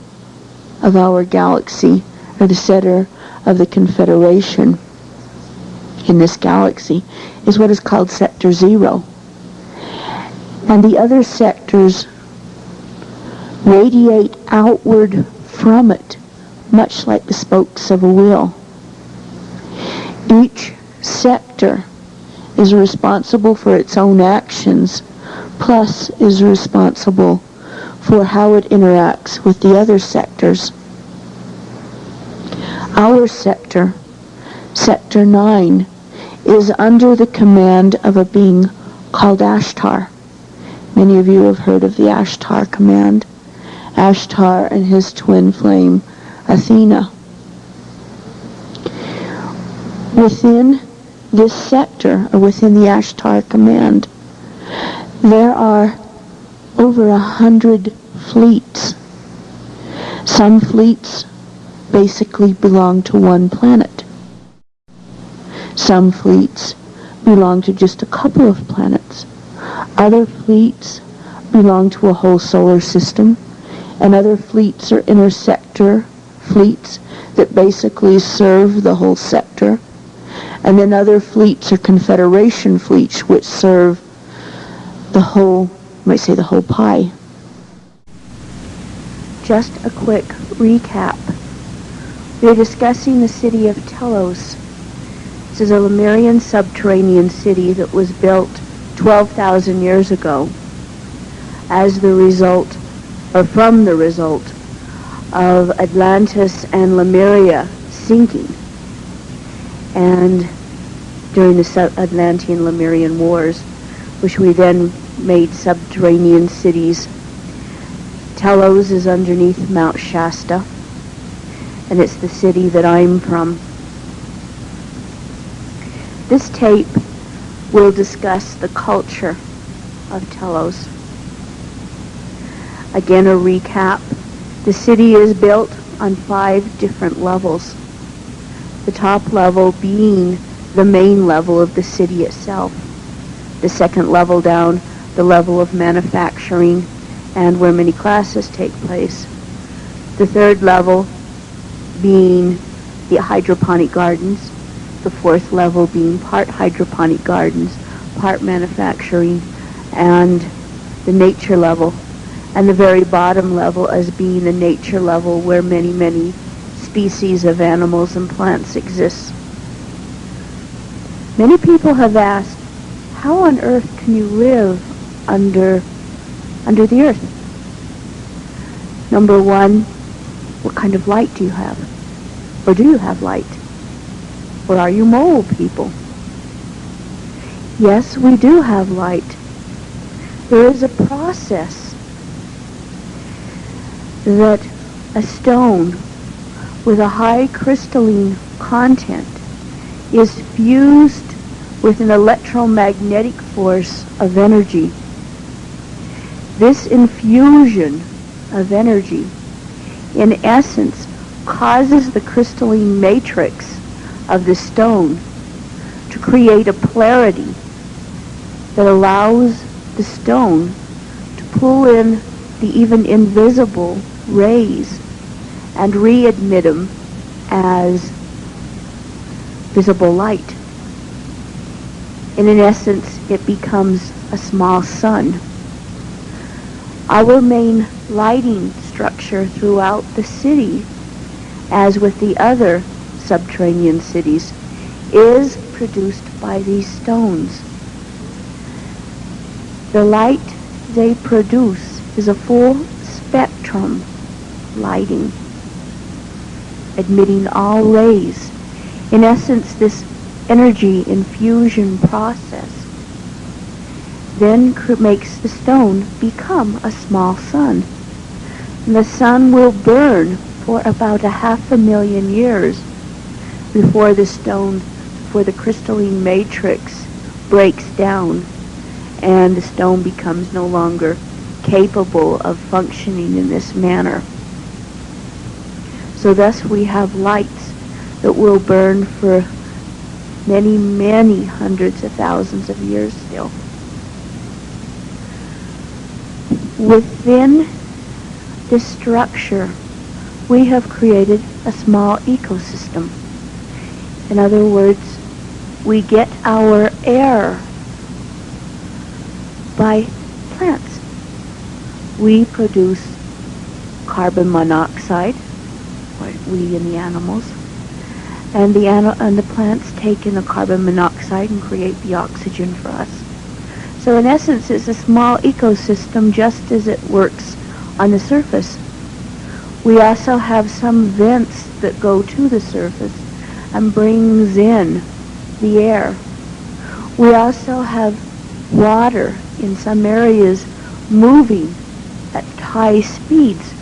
of our galaxy, or the center of the Confederation in this galaxy, is what is called Sector 0. And the other sectors radiate outward from it, much like the spokes of a wheel. Each sector is responsible for its own actions, plus is responsible for how it interacts with the other sectors. Our sector, Sector 9, is under the command of a being called Ashtar. Many of you have heard of the Ashtar command. Ashtar and his twin flame, Athena. Within this sector, or within the Ashtar command, there are over 100 fleets. Some fleets basically belong to one planet. Some fleets belong to just a couple of planets. Other fleets belong to a whole solar system, and other fleets are intersector fleets that basically serve the whole sector. And then other fleets are Confederation fleets which serve the whole, you might say the whole pie. Just a quick recap. We're discussing the city of Telos. This is a Lemurian subterranean city that was built 12,000 years ago as the result, or from the result, of Atlantis and Lemuria sinking. And during the Atlantean Lemurian Wars, which we then made subterranean cities. Telos is underneath Mount Shasta, and it's the city that I'm from. This tape will discuss the culture of Telos. Again, a recap. The city is built on 5 different levels. The top level being the main level of the city itself. The second level down, the level of manufacturing and where many classes take place. The third level being the hydroponic gardens. The fourth level being part hydroponic gardens, part manufacturing, and the nature level, and the very bottom level as being the nature level where many, many species of animals and plants exist. Many people have asked, how on earth can you live under the earth? Number one, what kind of light do you have? Or do you have light? Or are you mole people? Yes, we do have light. There is a process that a stone with a high crystalline content is fused with an electromagnetic force of energy. This infusion of energy, in essence, causes the crystalline matrix of the stone to create a polarity that allows the stone to pull in the even invisible rays and readmit them as visible light. And in essence, it becomes a small sun. Our main lighting structure throughout the city, as with the other subterranean cities, is produced by these stones. The light they produce is a full spectrum lighting, admitting all rays. In essence, this energy infusion process then makes the stone become a small sun. And the sun will burn for about 500,000 years before the crystalline matrix breaks down and the stone becomes no longer capable of functioning in this manner. So thus we have lights that will burn for many, many hundreds of thousands of years still. Within this structure, we have created a small ecosystem. In other words, we get our air by plants. We produce carbon monoxide, we and the animals, and the plants take in the carbon monoxide and create the oxygen for us. So in essence, it's a small ecosystem just as it works on the surface. We also have some vents that go to the surface and brings in the air. We also have water in some areas moving at high speeds.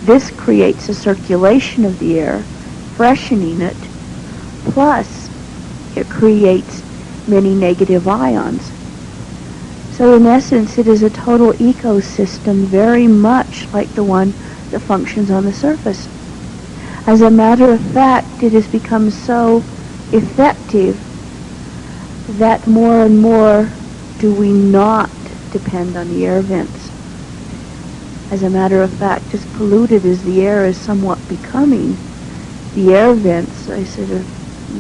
This creates a circulation of the air, freshening it, plus it creates many negative ions. So in essence, it is a total ecosystem very much like the one that functions on the surface. As a matter of fact, it has become so effective that more and more do we not depend on the air vents. As a matter of fact, as polluted as the air is somewhat becoming, the air vents, I said, are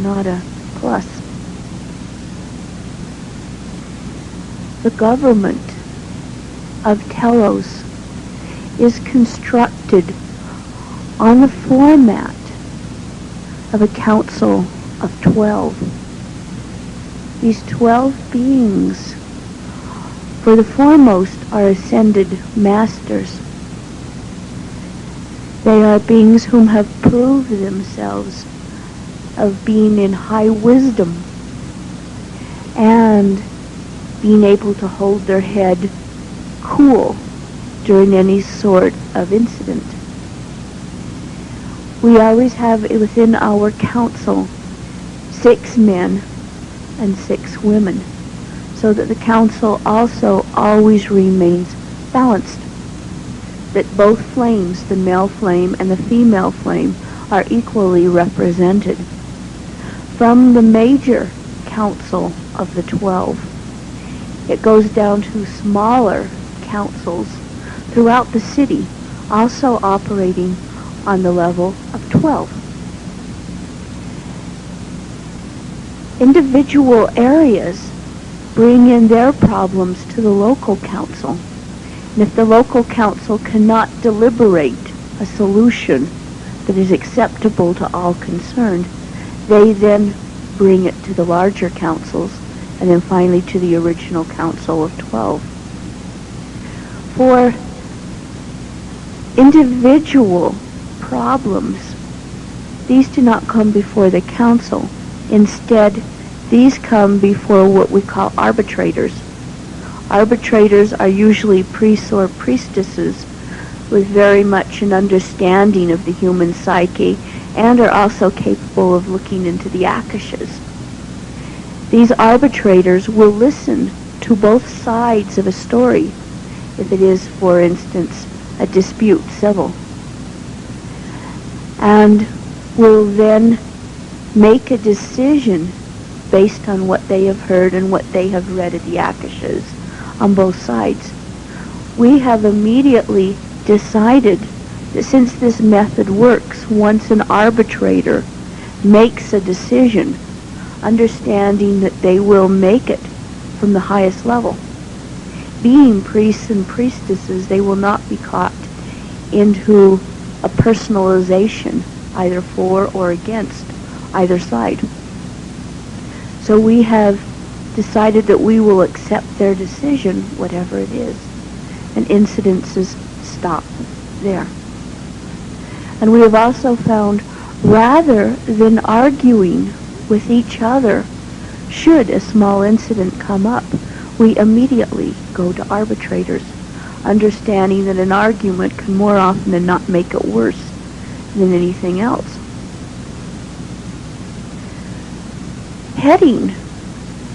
not a plus. The government of Telos is constructed on the format of a council of 12. These 12 beings, for the foremost, are ascended masters. They are beings whom have proved themselves of being in high wisdom and being able to hold their head cool during any sort of incident. We always have within our council 6 men and 6 women, so that the council also always remains balanced, that both flames, the male flame and the female flame, are equally represented. From the major council of the 12, it goes down to smaller councils throughout the city, also operating on the level of 12. Individual areas bring in their problems to the local council. And if the local council cannot deliberate a solution that is acceptable to all concerned, they then bring it to the larger councils, and then finally to the original Council of 12. For individual problems, these do not come before the council. Instead, these come before what we call arbitrators. Arbitrators are usually priests or priestesses with very much an understanding of the human psyche and are also capable of looking into the akashas. These arbitrators will listen to both sides of a story, if it is, for instance, a dispute civil, and will then make a decision based on what they have heard and what they have read at the akashas on both sides. We have immediately decided that since this method works, once an arbitrator makes a decision, understanding that they will make it from the highest level. Being priests and priestesses, they will not be caught into a personalization, either for or against either side. So we have decided that we will accept their decision, whatever it is, and incidences stop there. And we have also found, rather than arguing with each other, should a small incident come up, we immediately go to arbitrators, understanding that an argument can more often than not make it worse than anything else. Heading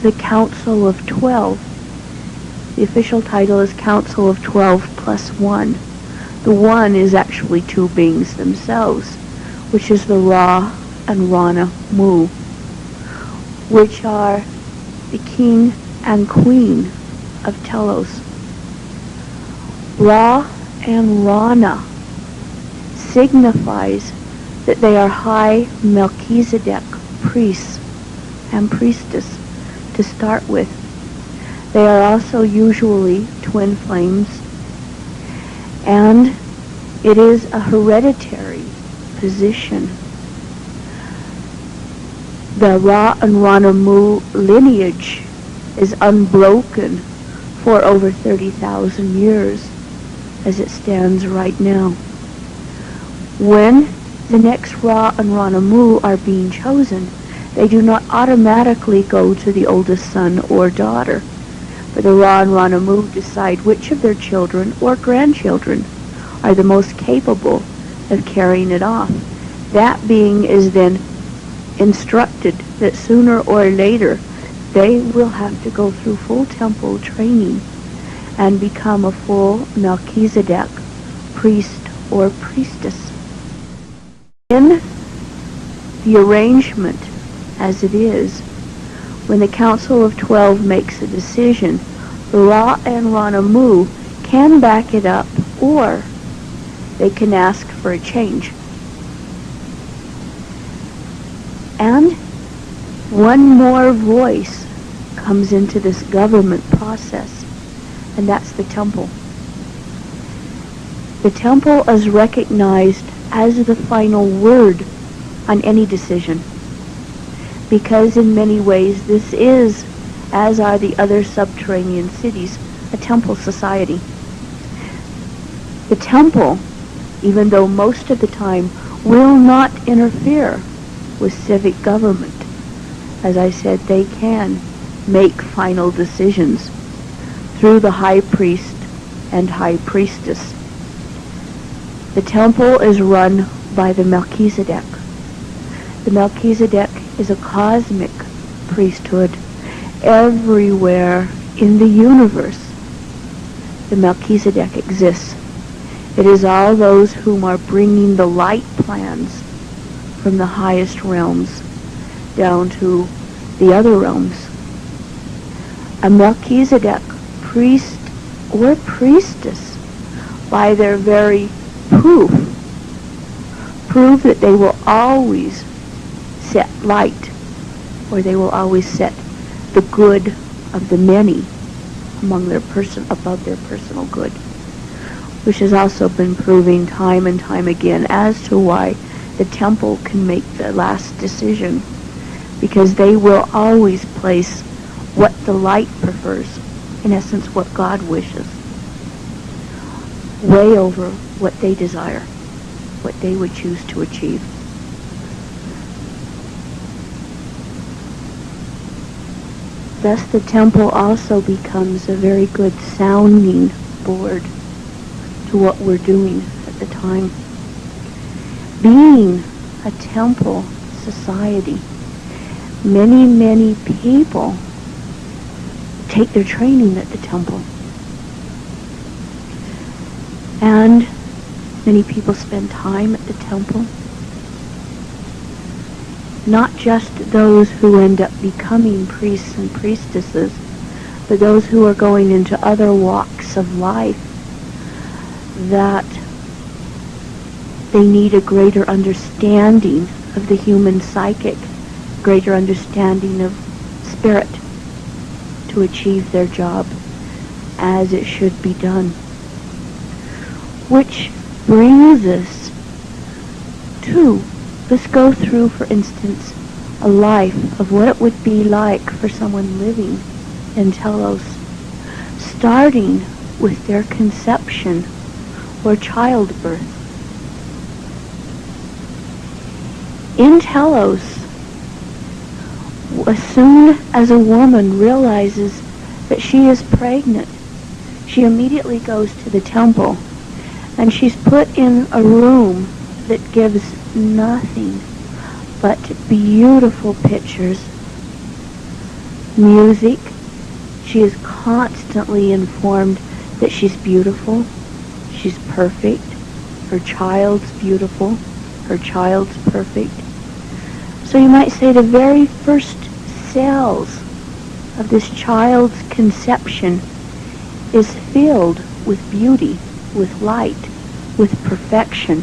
the Council of 12, the official title is Council of 12 plus 1. The 1 is actually two beings themselves, which is the Ra and Rana Mu, which are the king and queen of Telos. Ra and Rana signifies that they are high Melchizedek priests and priestess to start with. They are also usually twin flames, and it is a hereditary position. The Ra and Rana Mu lineage is unbroken for over 30,000 years as it stands right now. When the next Ra and Rana Mu are being chosen, they do not automatically go to the oldest son or daughter, but the Ra and Rana Mu decide which of their children or grandchildren are the most capable of carrying it off. That being is then instructed that sooner or later they will have to go through full temple training and become a full Melchizedek priest or priestess. In the arrangement as it is, when the Council of 12 makes a decision, the Ra and Rana Mu can back it up, or they can ask for a change. And one more voice comes into this government process, and that's the temple. The temple is recognized as the final word on any decision, because in many ways this is, as are the other subterranean cities, a temple society. The temple, even though most of the time will not interfere with civic government, as I said, they can make final decisions through the high priest and high priestess. The temple is run by the Melchizedek. The Melchizedek is a cosmic priesthood. Everywhere in the universe, the Melchizedek exists. It is all those whom are bringing the light plans from the highest realms down to the other realms. A Melchizedek priest or priestess, by their very prove that they will always set light, or they will always set the good of the many above their personal good, which has also been proving time and time again as to why the temple can make the last decision, because they will always place what the light prefers, in essence what God wishes, way over what they desire, what they would choose to achieve. Thus the temple also becomes a very good sounding board to what we're doing at the time. Being a temple society, many, many people take their training at the temple. And many people spend time at the temple. Not just those who end up becoming priests and priestesses, but those who are going into other walks of life, that they need a greater understanding of the human psychic, greater understanding of spirit to achieve their job as it should be done. Which brings us to, let's go through, for instance, a life of what it would be like for someone living in Telos, starting with their conception or childbirth. In Telos, as soon as a woman realizes that she is pregnant, she immediately goes to the temple, and she's put in a room that gives nothing but beautiful pictures, music. She is constantly informed that she's beautiful, she's perfect, her child's beautiful, her child's perfect. So you might say the very first cells of this child's conception is filled with beauty, with light, with perfection.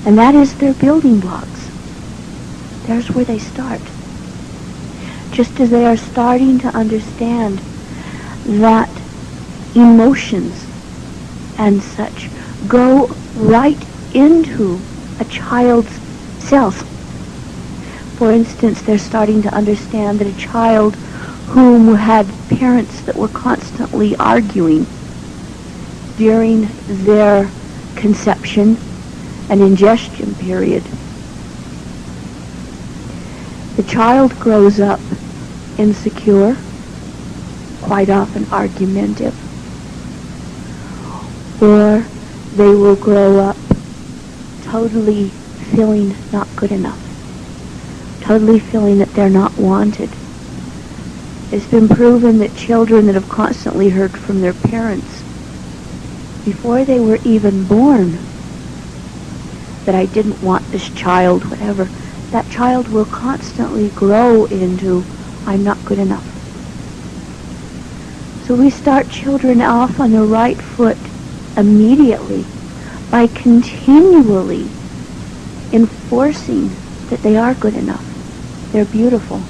And that is their building blocks. There's where they start. Just as they are starting to understand that emotions and such go right into a child's cells. For instance, they're starting to understand that a child whom had parents that were constantly arguing during their conception and ingestion period, the child grows up insecure, quite often argumentative, or they will grow up totally feeling not good enough, totally feeling that they're not wanted. It's been proven that children that have constantly heard from their parents before they were even born that I didn't want this child, whatever, that child will constantly grow into I'm not good enough. So we start children off on the right foot immediately by continually enforcing that they are good enough. They're beautiful.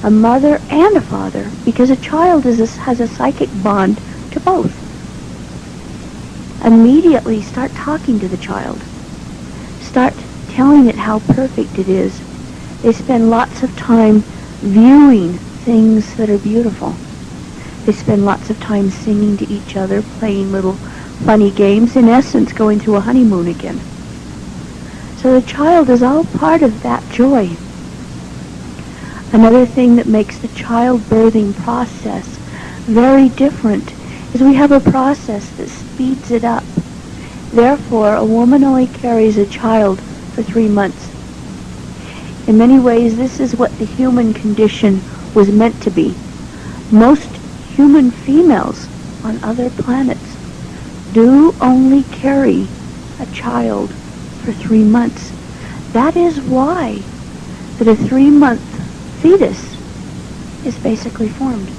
A mother and a father, because a child has a psychic bond to both. Immediately start talking to the child. Start telling it how perfect it is. They spend lots of time viewing things that are beautiful. They spend lots of time singing to each other, playing little funny games, in essence going through a honeymoon again. So the child is all part of that joy. Another thing that makes the childbirthing process very different is we have a process that speeds it up. Therefore, a woman only carries a child for 3 months. In many ways, this is what the human condition was meant to be. Most human females on other planets do only carry a child for 3 months. That is why that a 3-month fetus is basically formed.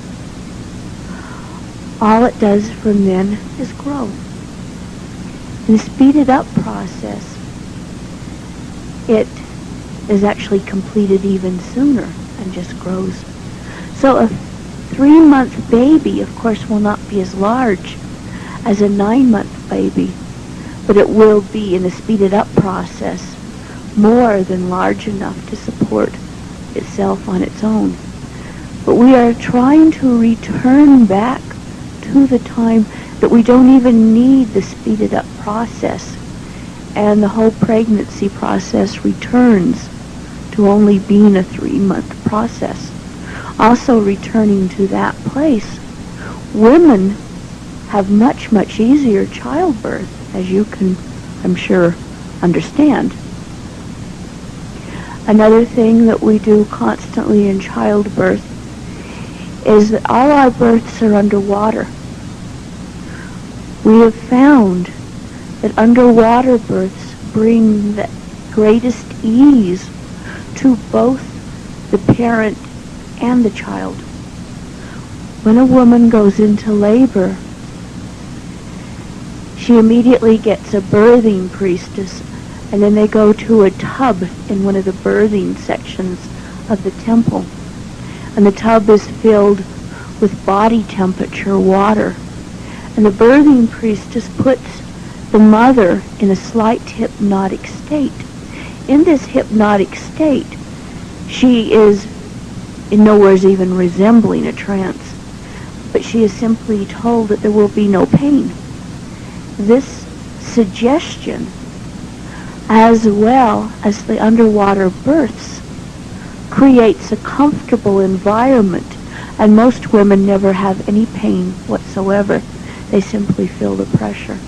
All it does from then is grow. In the speeded up process, it is actually completed even sooner and just grows. So a 3-month baby, of course, will not be as large as a 9-month baby, but it will be, in a speeded up process, more than large enough to support itself on its own. But we are trying to return back to the time that we don't even need the speeded up process, and the whole pregnancy process returns to only being a 3-month process. Also returning to that place, women have much, much easier childbirth, as you can, I'm sure, understand. Another thing that we do constantly in childbirth is that all our births are underwater. We have found that underwater births bring the greatest ease to both the parent and the child. When a woman goes into labor, she immediately gets a birthing priestess, and then they go to a tub in one of the birthing sections of the temple. And the tub is filled with body temperature water. And the birthing priestess puts the mother in a slight hypnotic state. In this hypnotic state, she is in nowhere even resembling a trance, but she is simply told that there will be no pain. This suggestion, as well as the underwater births, creates a comfortable environment, and most women never have any pain whatsoever. They simply feel the pressure.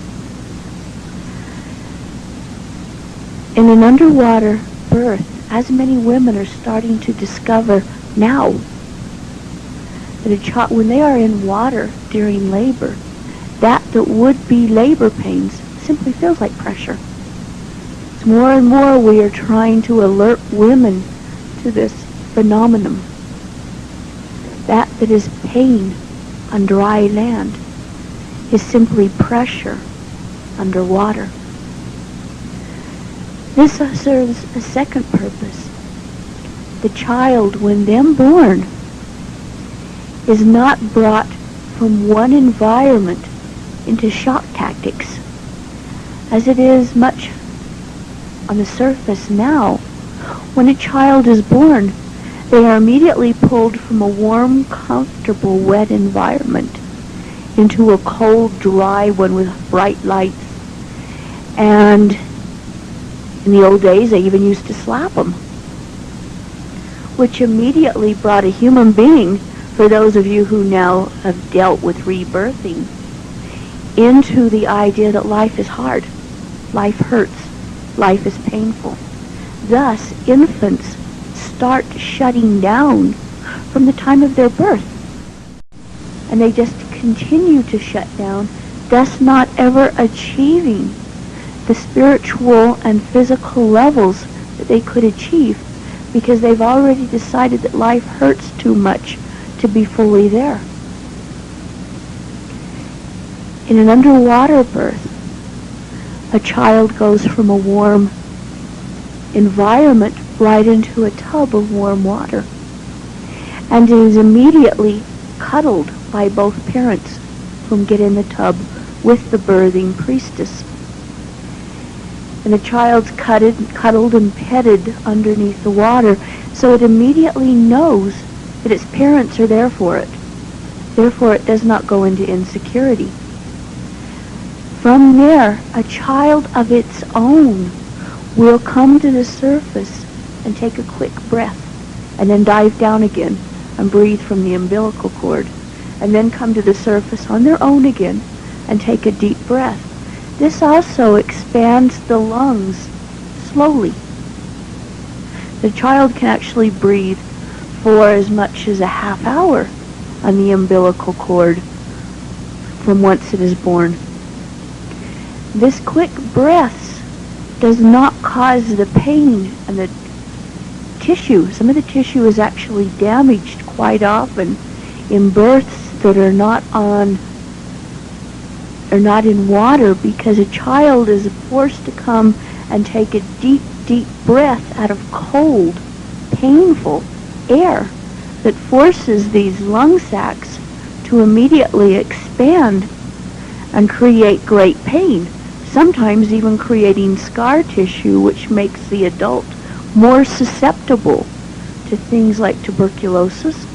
In an underwater birth, as many women are starting to discover now, that when they are in water during labor, that would be labor pains simply feels like pressure. It's more and more we are trying to alert women to this phenomenon. That is pain on dry land is simply pressure underwater. This serves a second purpose. The child, when then born, is not brought from one environment into shock tactics, as it is much on the surface now. When a child is born, they are immediately pulled from a warm, comfortable, wet environment into a cold, dry one with bright lights. And in the old days, they even used to slap them, which immediately brought a human being, for those of you who now have dealt with rebirthing, into the idea that life is hard, life hurts, life is painful. Thus, infants start shutting down from the time of their birth, and they just continue to shut down, thus not ever achieving the spiritual and physical levels that they could achieve, because they've already decided that life hurts too much to be fully there. In an underwater birth, a child goes from a warm environment right into a tub of warm water, and is immediately cuddled by both parents whom get in the tub with the birthing priestess. And the child's cuddled and petted underneath the water, so it immediately knows that its parents are there for it. Therefore, it does not go into insecurity. From there, a child of its own will come to the surface and take a quick breath, and then dive down again and breathe from the umbilical cord, and then come to the surface on their own again and take a deep breath. This also expands the lungs slowly. The child can actually breathe for as much as a half hour on the umbilical cord from once it is born. This quick breaths does not cause the pain and the tissue. Some of the tissue is actually damaged quite often in births that are not in water, because a child is forced to come and take a deep, deep breath out of cold, painful air that forces these lung sacs to immediately expand and create great pain, sometimes even creating scar tissue, which makes the adult more susceptible to things like tuberculosis,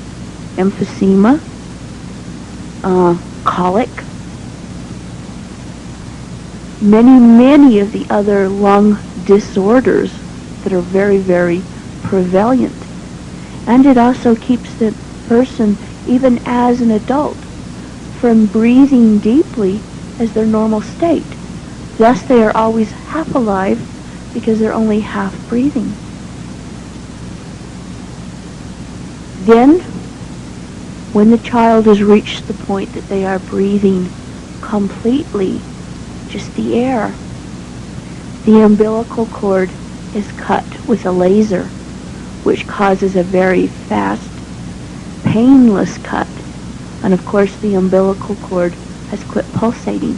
emphysema, colic, many of the other lung disorders that are very, very prevalent. And it also keeps the person, even as an adult, from breathing deeply as their normal state. Thus they are always half alive because they're only half breathing. Then, when the child has reached the point that they are breathing completely, just the air, the umbilical cord is cut with a laser, which causes a very fast, painless cut. And of course the umbilical cord has quit pulsating.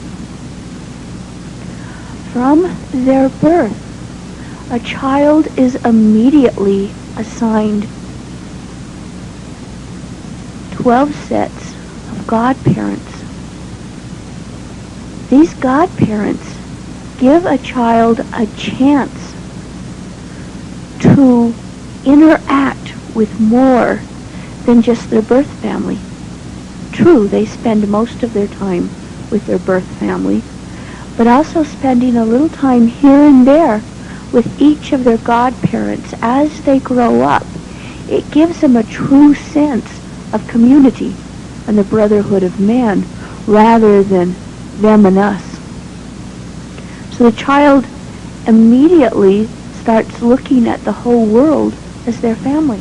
From their birth, a child is immediately assigned 12 sets of godparents. These godparents give a child a chance to interact with more than just their birth family. True, they spend most of their time with their birth family, but also spending a little time here and there with each of their godparents as they grow up. It gives them a true sense of community and the brotherhood of man rather than them and us. So the child immediately starts looking at the whole world as their family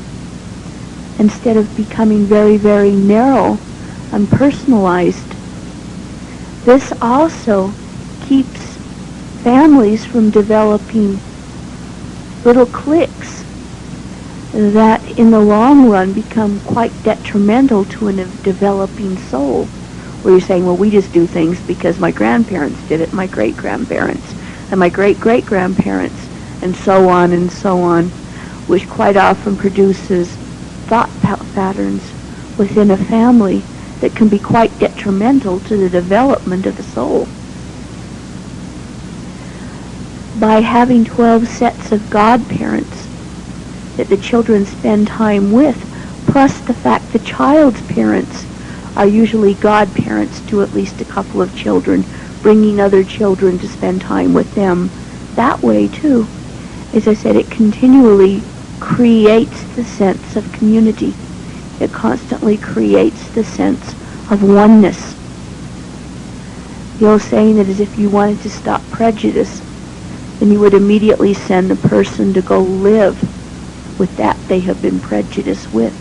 instead of becoming very, very narrow and personalized. This also keeps families from developing little cliques that in the long run become quite detrimental to a developing soul, where you're saying, well, we just do things because my grandparents did it, my great-grandparents, and my great-great-grandparents, and so on, which quite often produces thought patterns within a family that can be quite detrimental to the development of the soul. By having 12 sets of godparents that the children spend time with, plus the fact the child's parents are usually godparents to at least a couple of children, bringing other children to spend time with them. That way, too, as I said, it continually creates the sense of community. It constantly creates the sense of oneness. The old saying that is, if you wanted to stop prejudice, then you would immediately send the person to go live with that they have been prejudiced with.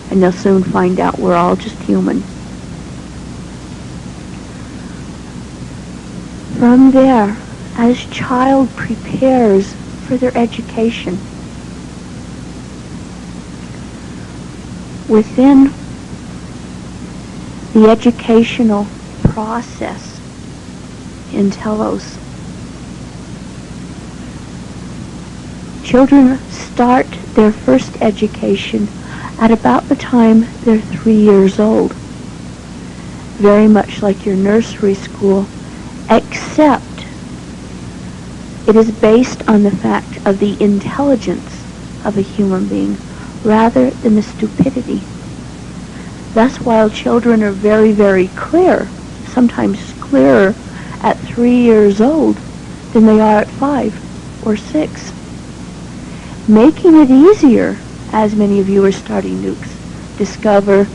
And they'll soon find out we're all just human. From there, as child prepares for their education, within the educational process in Telos, children start their first education at about the time they're 3 years old. Very much like your nursery school, except it is based on the fact of the intelligence of a human being rather than the stupidity. Thus, while children are very, very clear, sometimes clearer at 3 years old than they are at 5 or 6, making it easier, as many of you are starting to discover,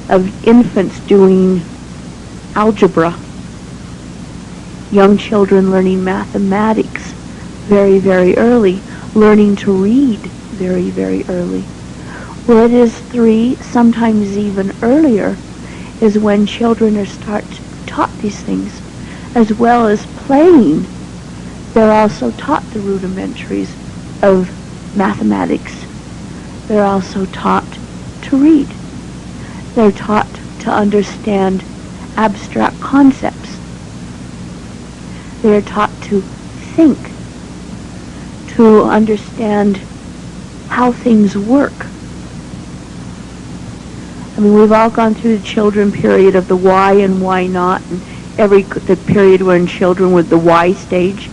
of infants doing algebra, young children learning mathematics very, very early, learning to read very, very early. Where it is 3, sometimes even earlier, is when children are taught these things. As well as playing, they're also taught the rudimentaries of mathematics. They're also taught to read. They're taught to understand abstract concepts. They're taught to think, to understand how things work. I mean, we've all gone through the children period of the why and why not, and the period when children with the why stage,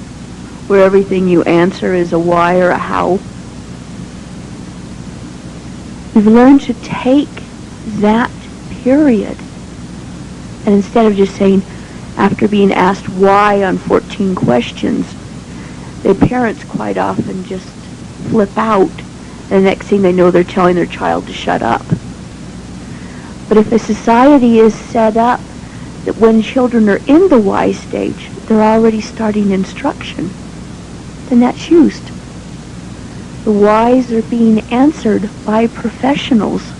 where everything you answer is a why or a how. We've learned to take that period, and instead of just saying, after being asked why on 14 questions, the parents quite often just flip out, and the next thing they know they're telling their child to shut up. But if a society is set up that when children are in the why stage, they're already starting instruction, then that's used. The whys are being answered by professionals.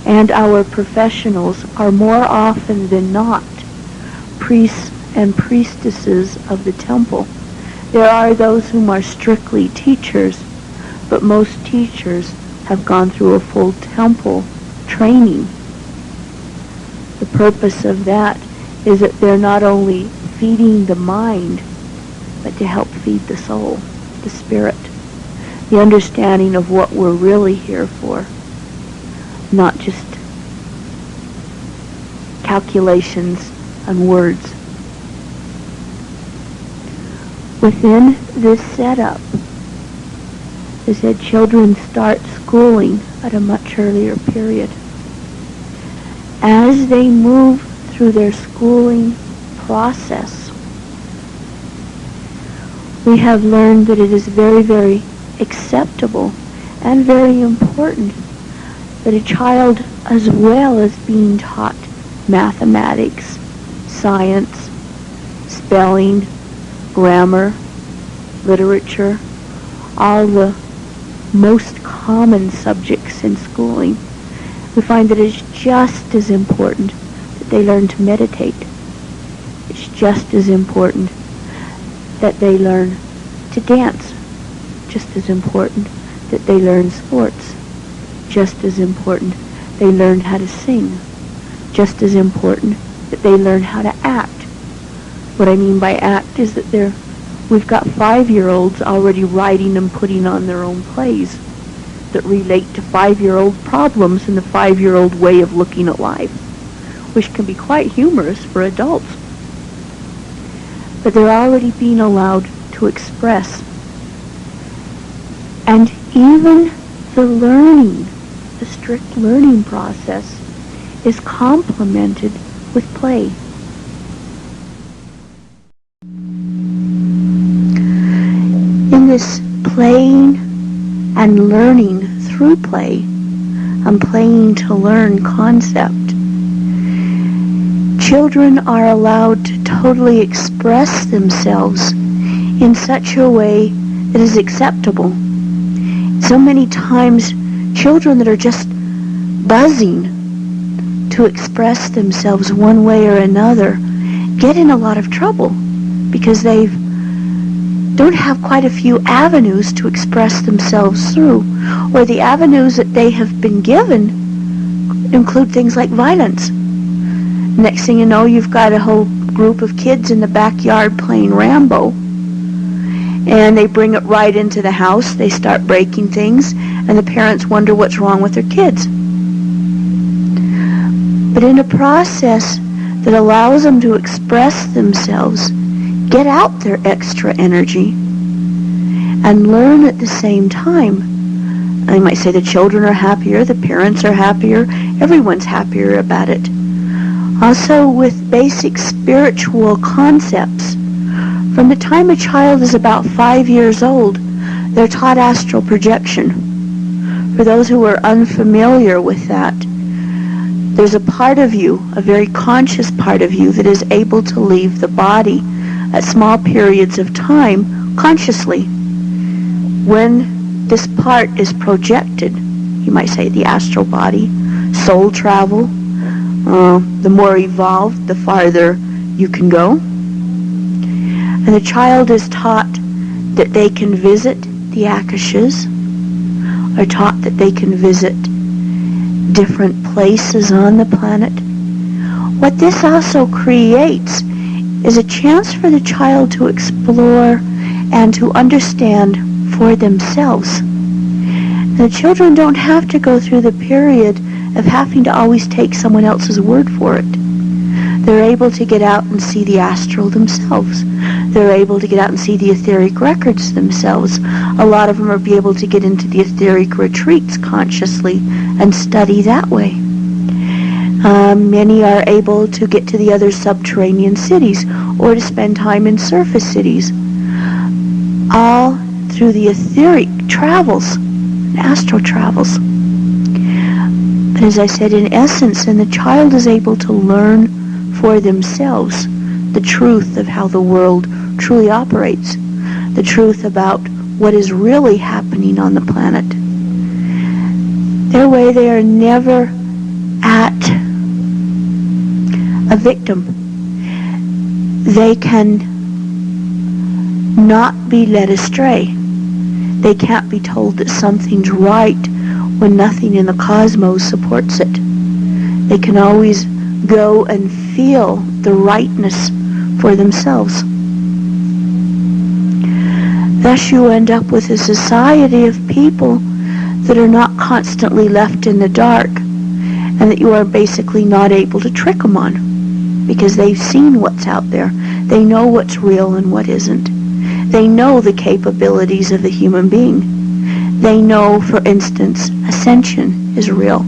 And our professionals are more often than not priests and priestesses of the temple. There are those whom are strictly teachers, but most teachers have gone through a full temple training. The purpose of that is that they're not only feeding the mind, but to help feed the soul, the spirit, the understanding of what we're really here for, not just calculations and words. Within this setup, I said children start schooling at a much earlier period. As they move through their schooling process, we have learned that it is very, very acceptable and very important that a child, as well as being taught mathematics, science, spelling, grammar, literature, all the most common subjects in schooling, we find that it's just as important that they learn to meditate. It's just as important that they learn to dance. Just as important that they learn sports. Just as important they learn how to sing. Just as important that they learn how to act. What I mean by act is that we've got 5-year-olds already writing and putting on their own plays that relate to 5-year-old problems and the 5-year-old way of looking at life, which can be quite humorous for adults. But they're already being allowed to express. And even the learning, the strict learning process, is complemented with play. In this playing and learning through play, and playing to learn concept, children are allowed to totally express themselves in such a way that is acceptable. So many times, children that are just buzzing to express themselves one way or another get in a lot of trouble because they don't have quite a few avenues to express themselves through, or the avenues that they have been given include things like violence. Next thing you know, you've got a whole group of kids in the backyard playing Rambo, and they bring it right into the house. They start breaking things, and the parents wonder what's wrong with their kids. But in a process that allows them to express themselves, get out their extra energy, and learn at the same time. I might say the children are happier, the parents are happier, everyone's happier about it. Also with basic spiritual concepts. From the time a child is about 5 years old, they're taught astral projection. For those who are unfamiliar with that, there's a part of you, a very conscious part of you, that is able to leave the body at small periods of time consciously. When this part is projected, you might say the astral body, soul travel, the more evolved, the farther you can go. And the child is taught that they can visit the Akashas, are taught that they can visit different places on the planet. What this also creates is a chance for the child to explore and to understand for themselves. The children don't have to go through the period of having to always take someone else's word for it. They're able to get out and see the astral themselves. They're able to get out and see the etheric records themselves. A lot of them are able to get into the etheric retreats consciously and study that way. Many are able to get to the other subterranean cities or to spend time in surface cities. All through the etheric travels, astral travels. But as I said, in essence, and the child is able to learn for themselves the truth of how the world truly operates, the truth about what is really happening on the planet. Their way, they are never at a victim. They can not be led astray. They can't be told that something's right when nothing in the cosmos supports it. They can always go and feel the rightness for themselves. Thus you end up with a society of people that are not constantly left in the dark, and that you are basically not able to trick them on, because they've seen what's out there. They know what's real and what isn't. They know the capabilities of the human being. They know, for instance, ascension is real.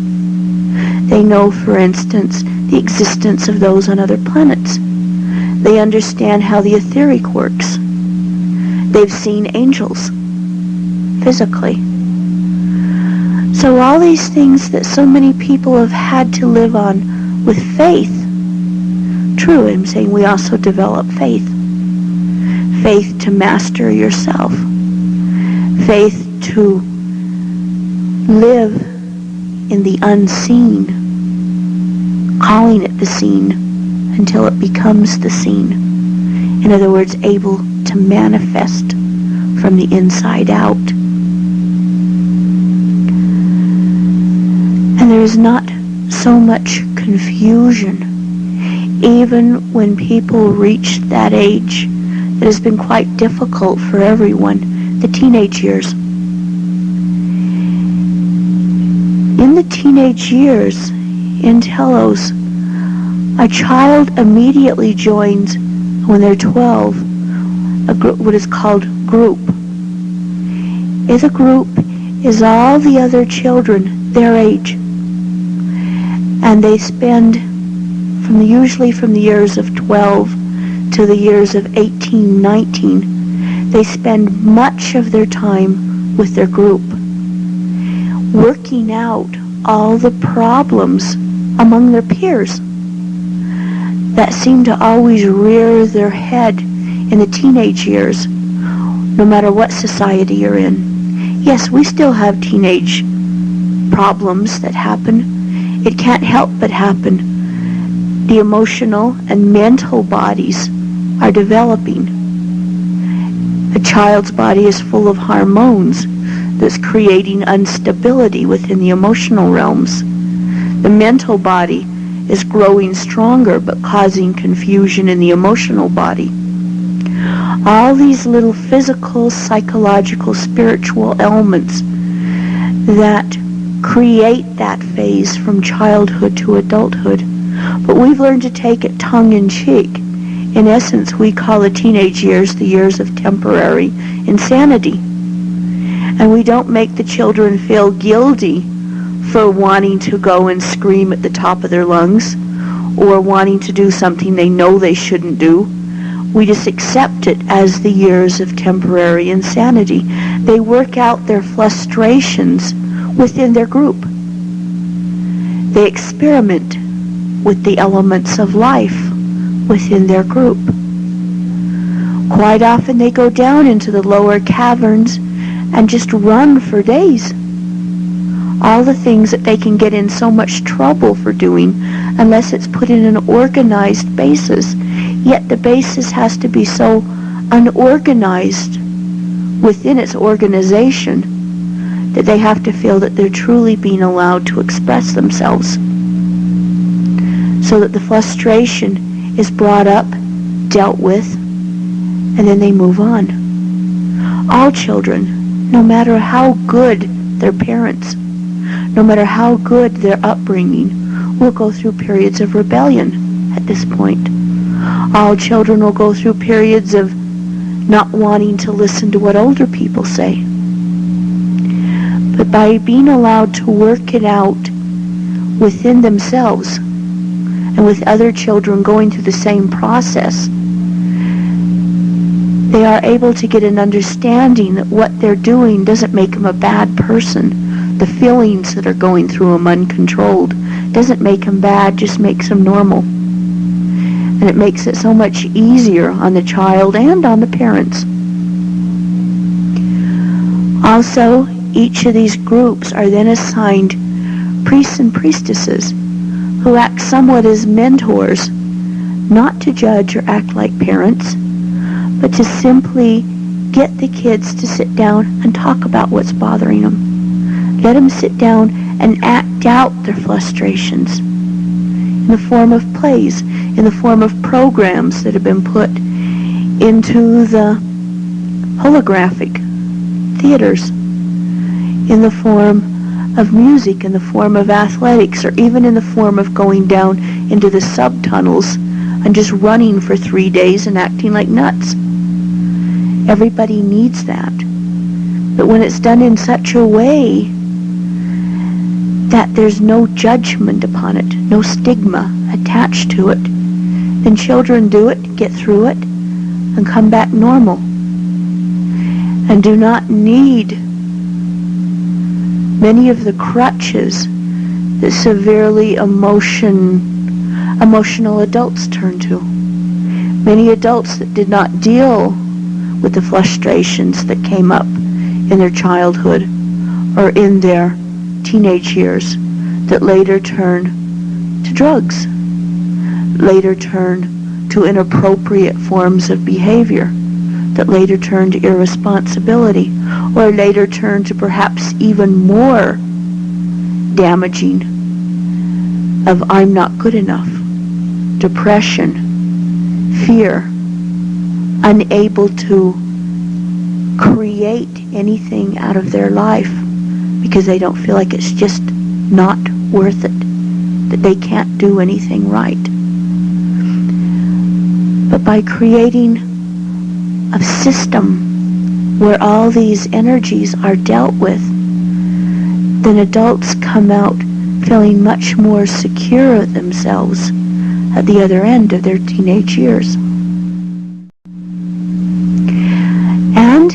They know, for instance, the existence of those on other planets. They understand how the etheric works. They've seen angels physically. So all these things that so many people have had to live on with faith, true, I'm saying we also develop faith. Faith to master yourself. Faith to live in the unseen, calling it the seen until it becomes the seen. In other words, able to manifest from the inside out. And there is not so much confusion, even when people reach that age that has been quite difficult for everyone, the teenage years. In the teenage years, in Telos, a child immediately joins, when they're 12, what is called group. The group is all the other children their age, and they spend usually from the years of 12 to the years of 18, 19, they spend much of their time with their group, working out all the problems among their peers that seem to always rear their head in the teenage years, no matter what society you're in. Yes, we still have teenage problems that happen. It can't help but happen. The emotional and mental bodies are developing. A child's body is full of hormones that's creating instability within the emotional realms. The mental body is growing stronger but causing confusion in the emotional body. All these little physical, psychological, spiritual elements that create that phase from childhood to adulthood. But we've learned to take it tongue-in-cheek. In essence, we call the teenage years the years of temporary insanity. And we don't make the children feel guilty for wanting to go and scream at the top of their lungs or wanting to do something they know they shouldn't do. We just accept it as the years of temporary insanity. They work out their frustrations within their group. They experiment with the elements of life within their group. Quite often they go down into the lower caverns and just run for days. All the things that they can get in so much trouble for doing unless it's put in an organized basis. Yet the basis has to be so unorganized within its organization that they have to feel that they're truly being allowed to express themselves, so that the frustration is brought up, dealt with, and then they move on. All children, no matter how good their parents. No matter how good their upbringing, will go through periods of rebellion at this point. All children will go through periods of not wanting to listen to what older people say. But by being allowed to work it out within themselves and with other children going through the same process, they are able to get an understanding that what they're doing doesn't make them a bad person. The feelings that are going through them uncontrolled doesn't make them bad, just makes them normal. And it makes it so much easier on the child and on the parents. Also, each of these groups are then assigned priests and priestesses who act somewhat as mentors, not to judge or act like parents, but to simply get the kids to sit down and talk about what's bothering them. Let them sit down and act out their frustrations in the form of plays, in the form of programs that have been put into the holographic theaters, in the form of music, in the form of athletics, or even in the form of going down into the subtunnels and just running for 3 days and acting like nuts. Everybody needs that. But when it's done in such a way that there's no judgment upon it, no stigma attached to it, then children do it, get through it, and come back normal. And do not need many of the crutches that severely emotional adults turn to. Many adults that did not deal with the frustrations that came up in their childhood or in their teenage years that later turn to drugs, later turn to inappropriate forms of behavior, that later turn to irresponsibility, or later turn to perhaps even more damaging of I'm not good enough, depression, fear, unable to create anything out of their life because they don't feel like it's just not worth it, that they can't do anything right. But by creating a system where all these energies are dealt with, then adults come out feeling much more secure of themselves at the other end of their teenage years. And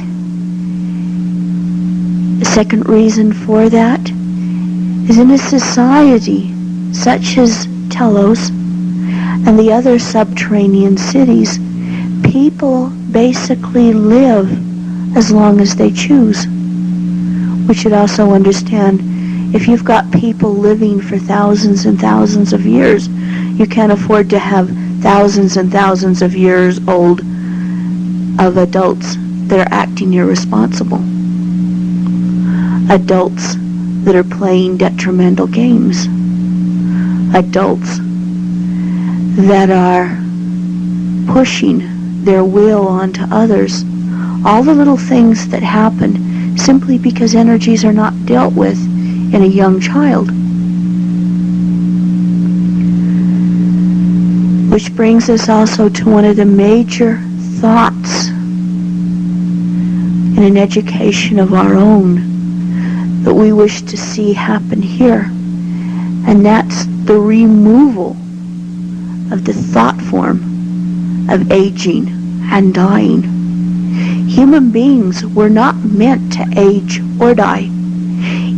the second reason for that is in a society such as Telos and the other subterranean cities, people basically live as long as they choose. We should also understand, if you've got people living for thousands and thousands of years, you can't afford to have thousands and thousands of years old of adults that are acting irresponsible. Adults that are playing detrimental games. Adults that are pushing their will onto others. All the little things that happen simply because energies are not dealt with in a young child. Which brings us also to one of the major thoughts in an education of our own that we wish to see happen here, and that's the removal of the thought form of aging and dying. Human beings were not meant to age or die.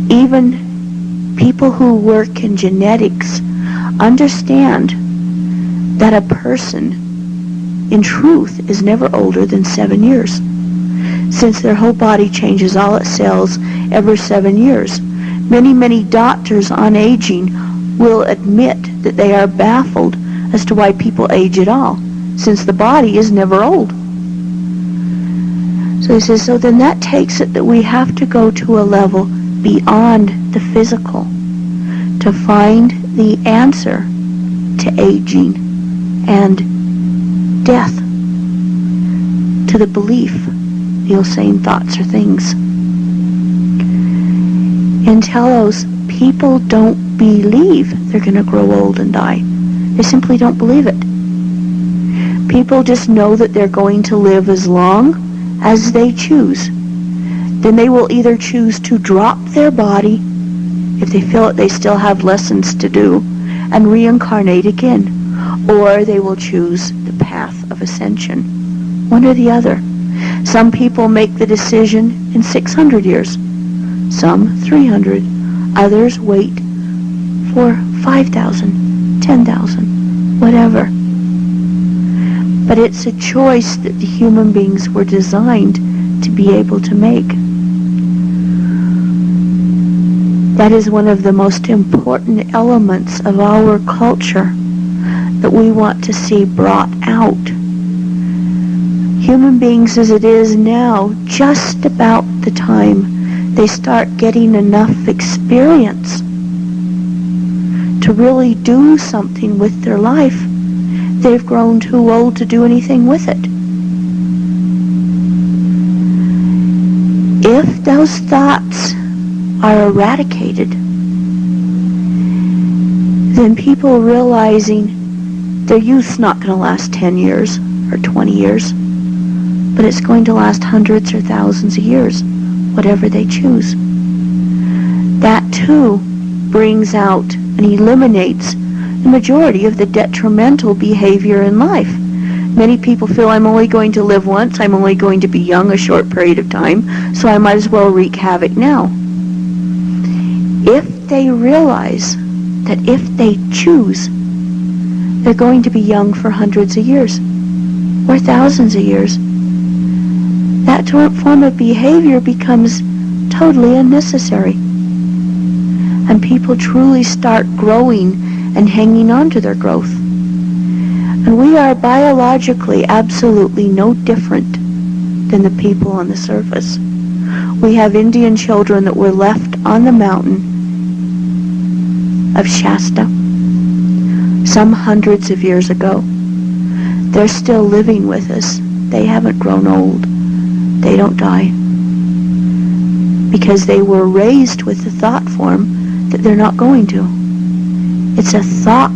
Even people who work in genetics understand that a person in truth is never older than 7 years, since their whole body changes all its cells every 7 years. Many doctors on aging will admit that they are baffled as to why people age at all, since the body is never old. So he says, so then that takes it that we have to go to a level beyond the physical to find the answer to aging and death, to the belief, the same thoughts are things. In Telos, people don't believe they're going to grow old and die. They simply don't believe it. People just know that they're going to live as long as they choose. Then they will either choose to drop their body, if they feel that they still have lessons to do, and reincarnate again. Or they will choose the path of ascension. One or the other. Some people make the decision in 600 years. Some 300. Others wait for 5,000, 10,000, whatever. But it's a choice that the human beings were designed to be able to make. That is one of the most important elements of our culture that we want to see brought out. Human beings as it is now, just about the time they start getting enough experience to really do something with their life, they've grown too old to do anything with it. If those thoughts are eradicated, then people realizing their youth's not going to last 10 years or 20 years, but it's going to last hundreds or thousands of years, whatever they choose. That too brings out and eliminates the majority of the detrimental behavior in life. Many people feel, I'm only going to live once, I'm only going to be young a short period of time, so I might as well wreak havoc now. If they realize that if they choose, they're going to be young for hundreds of years or thousands of years, that form of behavior becomes totally unnecessary. And people truly start growing and hanging on to their growth. And we are biologically absolutely no different than the people on the surface. We have Indian children that were left on the mountain of Shasta some hundreds of years ago. They're still living with us. They haven't grown old. They don't die. Because they were raised with the thought form that they're not going to. It's a thought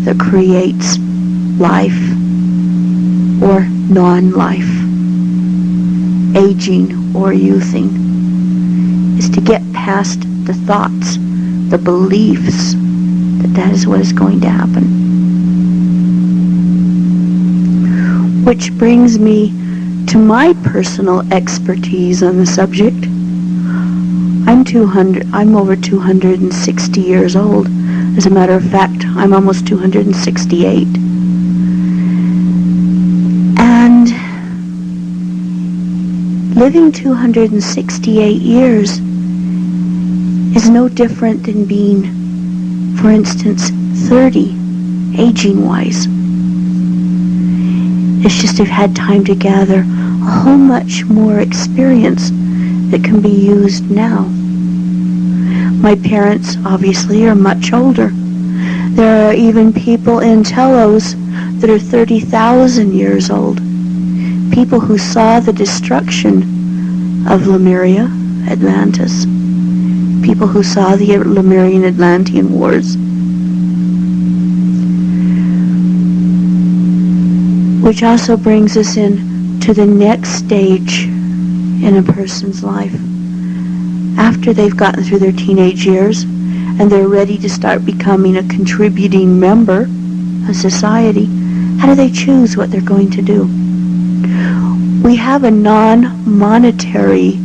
that creates life or non-life, aging or youthing. Is to get past the thoughts, the beliefs that that is what is going to happen. Which brings me to my personal expertise on the subject. I'm over 260 years old. As a matter of fact, I'm almost 268. And living 268 years is no different than being, for instance, 30, aging-wise. It's just they've had time to gather a whole much more experience that can be used now. My parents, obviously, are much older. There are even people in Telos that are 30,000 years old. People who saw the destruction of Lemuria, Atlantis. People who saw the Lemurian Atlantean wars. Which also brings us in to the next stage in a person's life. After they've gotten through their teenage years and they're ready to start becoming a contributing member of society, how do they choose what they're going to do? We have a non-monetary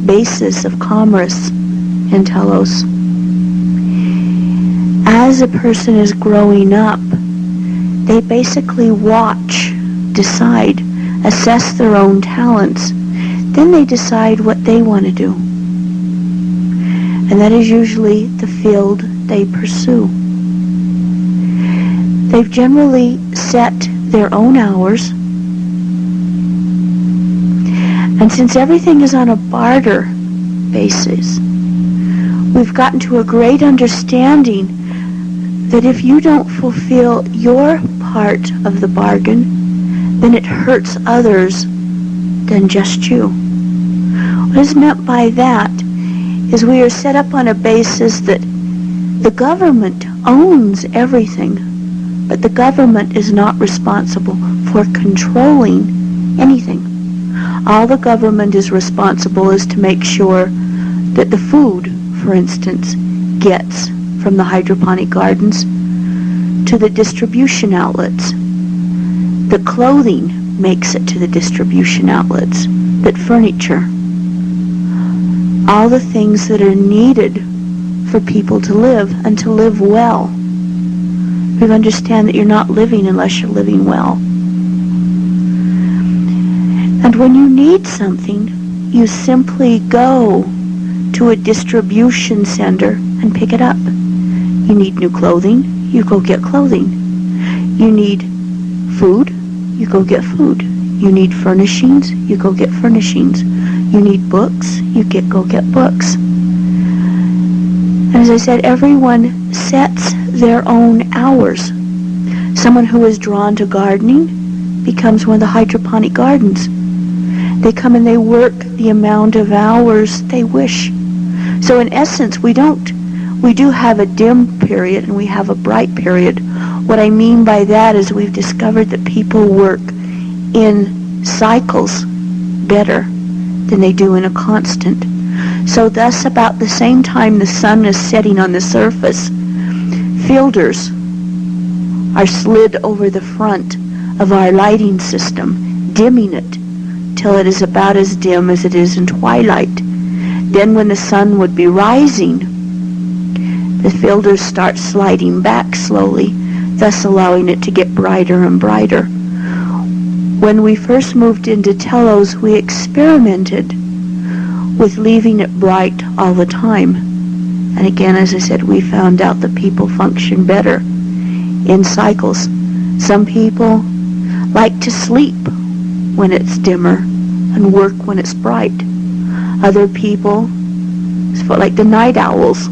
basis of commerce in Telos. As a person is growing up, they basically watch, decide, assess their own talents. Then they decide what they want to do. And that is usually the field they pursue. They've generally set their own hours. And since everything is on a barter basis, we've gotten to a great understanding that if you don't fulfill your part of the bargain, then it hurts others than just you. What is meant by that is we are set up on a basis that the government owns everything, but the government is not responsible for controlling anything. All the government is responsible is to make sure that the food, for instance, gets from the hydroponic gardens to the distribution outlets. The clothing makes it to the distribution outlets, that furniture, all the things that are needed for people to live and to live well. We understand that you're not living unless you're living well. And when you need something, you simply go to a distribution center and pick it up. You need new clothing, you go get clothing. You need food, you go get food. You need furnishings, you go get furnishings. You need books, you go get books. And as I said, everyone sets their own hours. Someone who is drawn to gardening becomes one of the hydroponic gardens. They come and they work the amount of hours they wish. So in essence, we do have a dim period and we have a bright period. What I mean by that is we've discovered that people work in cycles better than they do in a constant. So thus, about the same time the sun is setting on the surface, filters are slid over the front of our lighting system, dimming it till it is about as dim as it is in twilight. Then when the sun would be rising, the filters start sliding back slowly, thus allowing it to get brighter and brighter. When we first moved into Telos, we experimented with leaving it bright all the time. And again, as I said, we found out that people function better in cycles. Some people like to sleep when it's dimmer and work when it's bright. Other people, like the night owls,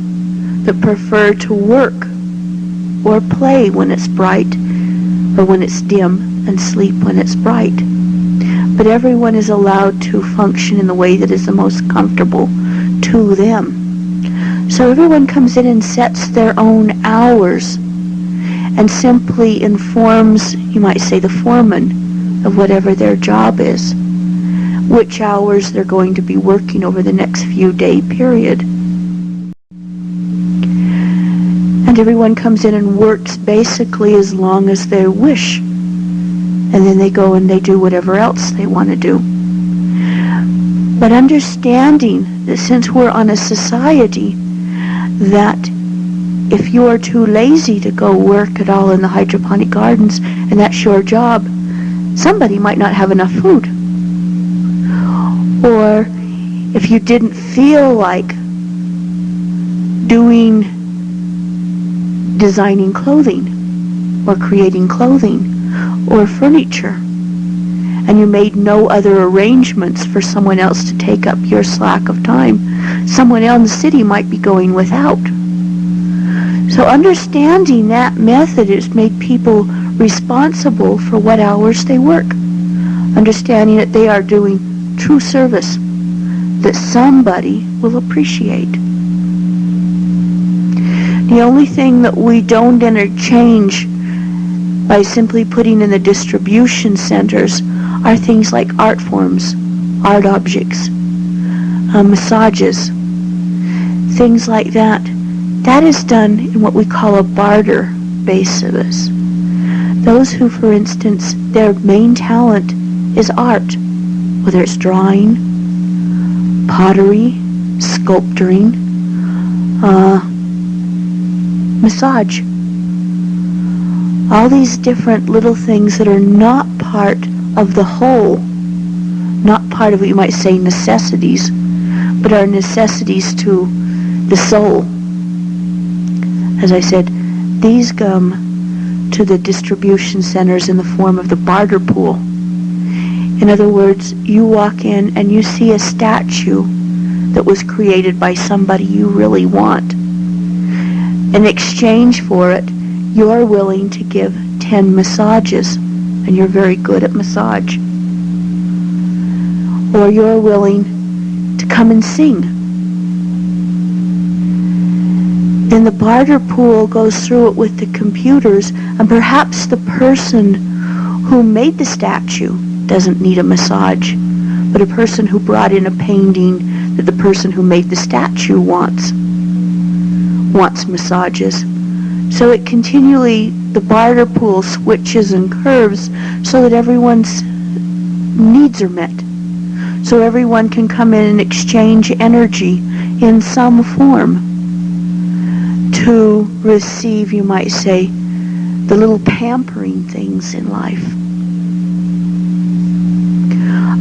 that prefer to work or play when it's bright or when it's dim and sleep when it's bright. But everyone is allowed to function in the way that is the most comfortable to them. So everyone comes in and sets their own hours and simply informs, you might say, the foreman of whatever their job is, which hours they're going to be working over the next few day period. And everyone comes in and works basically as long as they wish. And then they go and they do whatever else they want to do. But understanding that since we're on a society that if you are too lazy to go work at all in the hydroponic gardens and that's your job, somebody might not have enough food. Or if you didn't feel like designing clothing or creating clothing or furniture, and you made no other arrangements for someone else to take up your slack of time, someone else in the city might be going without. So understanding that method has made people responsible for what hours they work, understanding that they are doing true service that somebody will appreciate. The only thing that we don't interchange by simply putting in the distribution centers are things like art forms, art objects, massages, things like that. That is done in what we call a barter basis. Those who, for instance, their main talent is art, whether it's drawing, pottery, sculpturing, massage. All these different little things that are not part of the whole, not part of what you might say necessities, but are necessities to the soul. As I said, these come to the distribution centers in the form of the barter pool. In other words, you walk in and you see a statue that was created by somebody you really want. In exchange for it, you're willing to give 10 massages, and you're very good at massage. Or you're willing to come and sing. Then the barter pool goes through it with the computers, and perhaps the person who made the statue doesn't need a massage, but a person who brought in a painting that the person who made the statue wants massages. So it continually, the barter pool switches and curves so that everyone's needs are met. So everyone can come in and exchange energy in some form to receive, you might say, the little pampering things in life.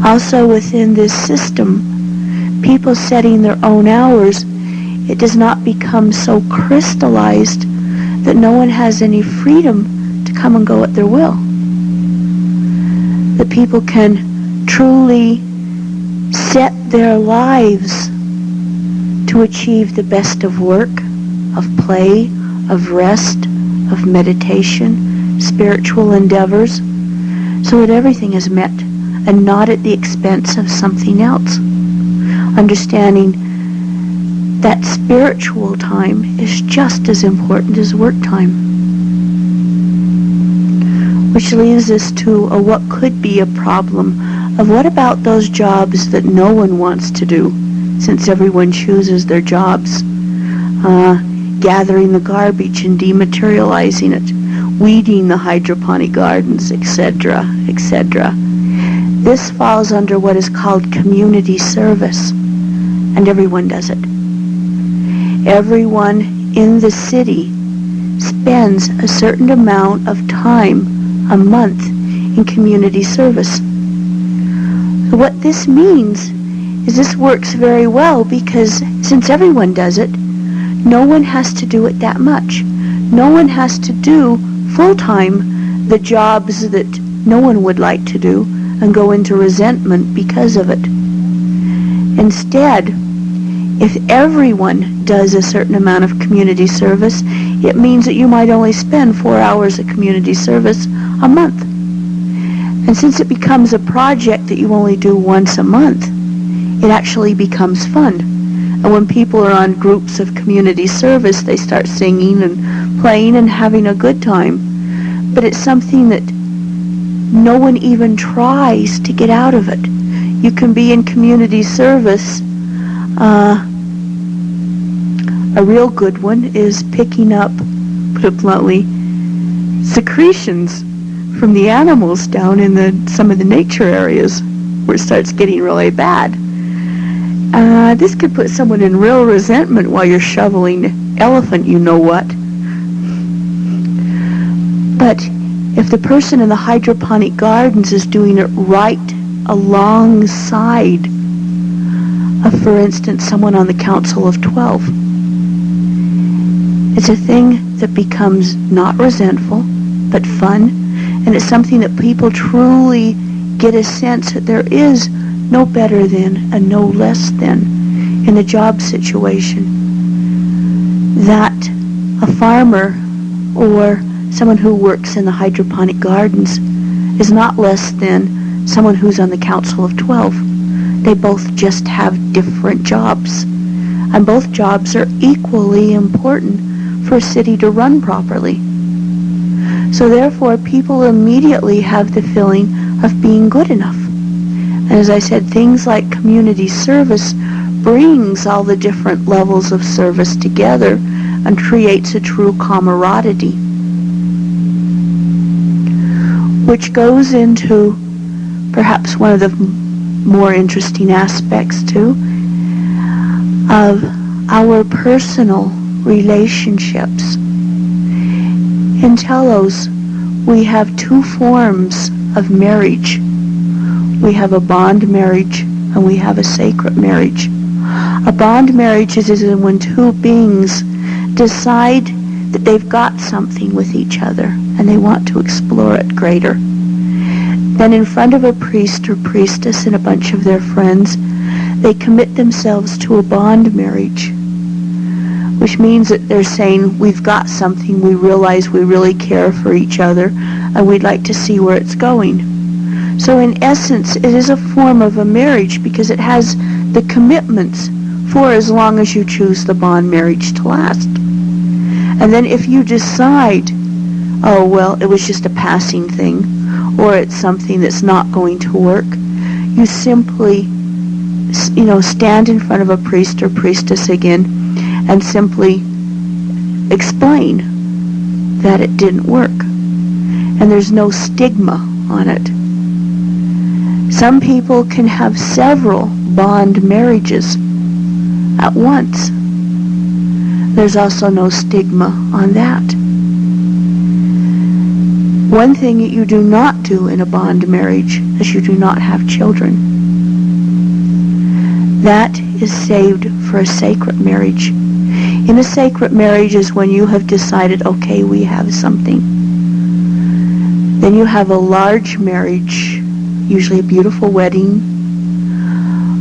Also within this system, people setting their own hours, it does not become so crystallized that no one has any freedom to come and go at their will. That people can truly set their lives to achieve the best of work, of play, of rest, of meditation, spiritual endeavors, so that everything is met and not at the expense of something else. Understanding that spiritual time is just as important as work time. Which leads us to what could be a problem of what about those jobs that no one wants to do, since everyone chooses their jobs. Gathering the garbage and dematerializing it, weeding the hydroponic gardens, etc., etc. This falls under what is called community service, and everyone does it. Everyone in the city spends a certain amount of time a month in community service. So what this means is this works very well because since everyone does it, no one has to do it that much. No one has to do full-time the jobs that no one would like to do and go into resentment because of it. Instead, if everyone does a certain amount of community service, it means that you might only spend 4 hours of community service a month. And since it becomes a project that you only do once a month, it actually becomes fun. And when people are on groups of community service, they start singing and playing and having a good time. But it's something that no one even tries to get out of it. You can be in community service. A real good one is picking up, put it bluntly, secretions from the animals down in some of the nature areas where it starts getting really bad. This could put someone in real resentment while you're shoveling elephant you-know-what. But if the person in the hydroponic gardens is doing it right alongside of, for instance, someone on the Council of 12, it's a thing that becomes not resentful, but fun, and it's something that people truly get a sense that there is no better than and no less than in a job situation. That a farmer or someone who works in the hydroponic gardens is not less than someone who's on the Council of 12. They both just have different jobs. And both jobs are equally important for a city to run properly. So therefore, people immediately have the feeling of being good enough. And as I said, things like community service brings all the different levels of service together and creates a true camaraderie, which goes into perhaps one of the more interesting aspects too of our personal relationships. In Telos, we have two forms of marriage. We have a bond marriage and we have a sacred marriage. A bond marriage is when two beings decide that they've got something with each other and they want to explore it greater. Then in front of a priest or priestess and a bunch of their friends, they commit themselves to a bond marriage, which means that they're saying, we've got something, we realize we really care for each other, and we'd like to see where it's going. So in essence, it is a form of a marriage because it has the commitments for as long as you choose the bond marriage to last. And then if you decide, oh, well, it was just a passing thing, or it's something that's not going to work, you simply, stand in front of a priest or priestess again and simply explain that it didn't work. And there's no stigma on it. Some people can have several bond marriages at once. There's also no stigma on that. One thing that you do not do in a bond marriage is you do not have children. That is saved for a sacred marriage. In a sacred marriage is when you have decided, okay, we have something. Then you have a large marriage, usually a beautiful wedding.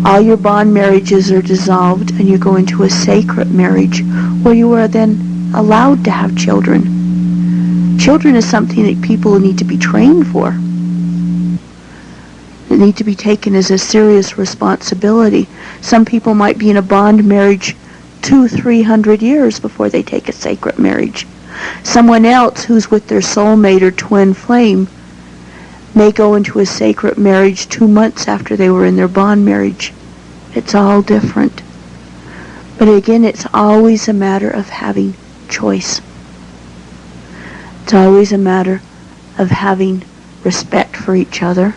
All your bond marriages are dissolved and you go into a sacred marriage where you are then allowed to have children. Children is something that people need to be trained for. They need to be taken as a serious responsibility. Some people might be in a bond marriage 200-300 years before they take a sacred marriage. Someone else who's with their soulmate or twin flame may go into a sacred marriage 2 months after they were in their bond marriage. It's all different. But again, it's always a matter of having choice. It's always a matter of having respect for each other.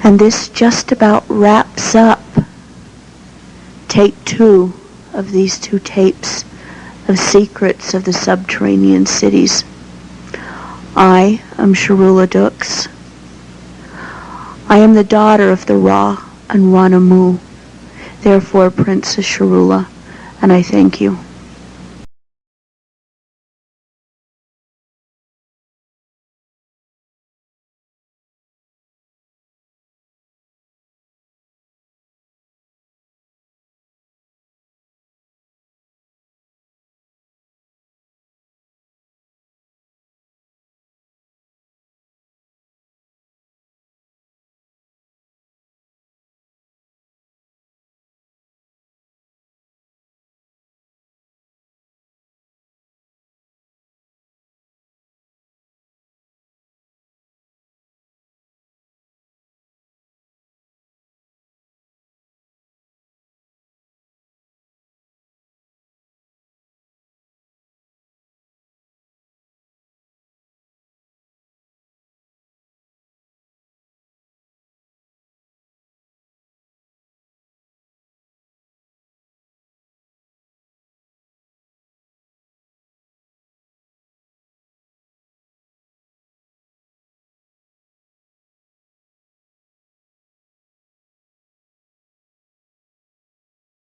And this just about wraps up tape 2 of these 2 tapes of Secrets of the Subterranean Cities. I am Sharula Dux. I am the daughter of the Ra and Rana Mu, therefore Princess Sharula, and I thank you.